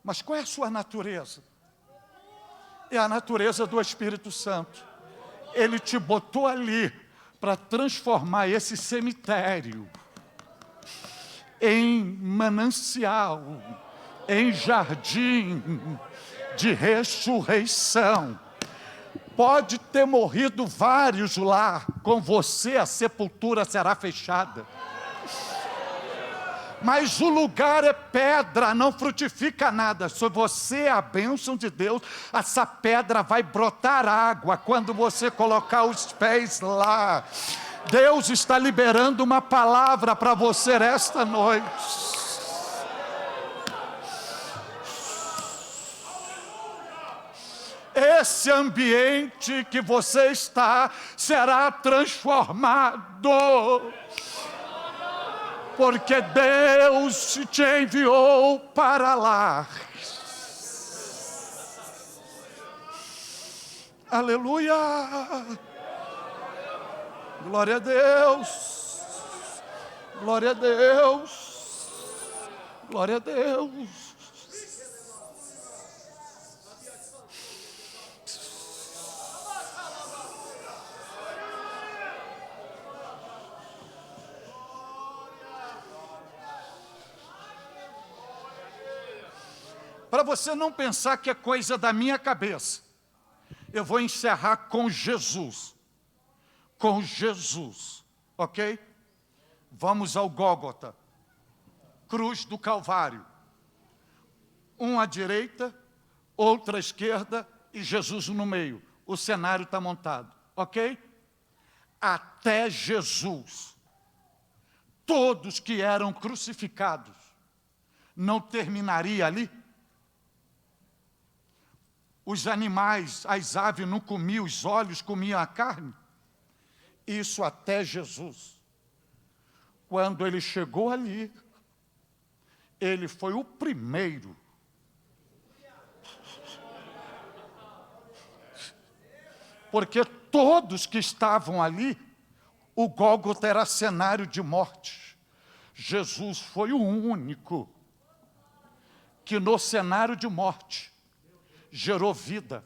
Mas qual é a sua natureza? É a natureza do Espírito Santo. Ele te botou ali para transformar esse cemitério em manancial, em jardim de ressurreição. Pode ter morrido vários lá, com você a sepultura será fechada. Mas o lugar é pedra, não frutifica nada. Se você é a bênção de Deus, essa pedra vai brotar água quando você colocar os pés lá. Deus está liberando uma palavra para você esta noite. Esse ambiente que você está será transformado. Porque Deus te enviou para lá. Aleluia! Glória a Deus! Glória a Deus! Glória a Deus! Para você não pensar que é coisa da minha cabeça, eu vou encerrar com Jesus. Com Jesus, ok? Vamos ao Gólgota, cruz do Calvário. Um à direita, outro à esquerda e Jesus no meio. O cenário está montado, ok? Até Jesus, todos que eram crucificados, não terminaria ali? Os animais, as aves não comiam, os olhos comiam a carne? Isso até Jesus. Quando ele chegou ali, ele foi o primeiro. Porque todos que estavam ali, o Gólgota era cenário de morte. Jesus foi o único que no cenário de morte gerou vida.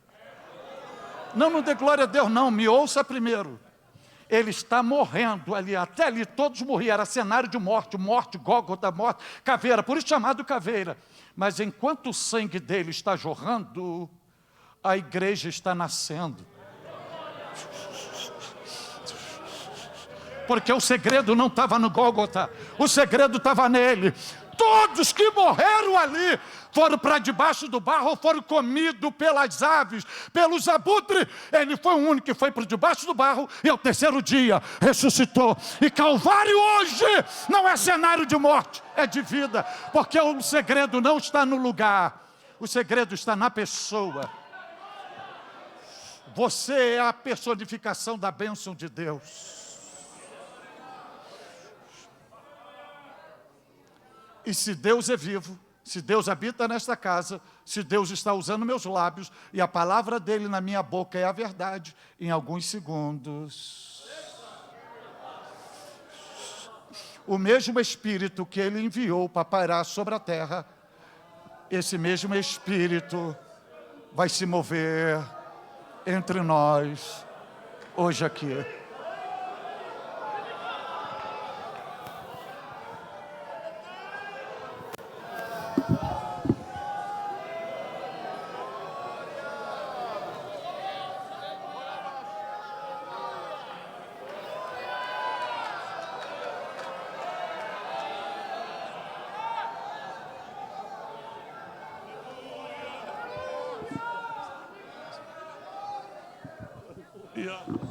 Não dê glória a Deus não, me ouça primeiro. Ele está morrendo ali, até ali todos morriam, era cenário de morte, Gólgota, morte, caveira, por isso chamado caveira. Mas enquanto o sangue dele está jorrando, a igreja está nascendo. Porque o segredo não estava no Gólgota, o segredo estava nele. Todos que morreram ali foram para debaixo do barro, foram comidos pelas aves, pelos abutres. Ele foi o único que foi para debaixo do barro e ao terceiro dia ressuscitou. E Calvário hoje não é cenário de morte, é de vida. Porque o segredo não está no lugar, o segredo está na pessoa. Você é a personificação da bênção de Deus. E se Deus é vivo, se Deus habita nesta casa, se Deus está usando meus lábios, e a palavra dele na minha boca é a verdade, em alguns segundos, o mesmo Espírito que ele enviou para pairar sobre a terra, esse mesmo Espírito vai se mover entre nós, hoje aqui. Yeah.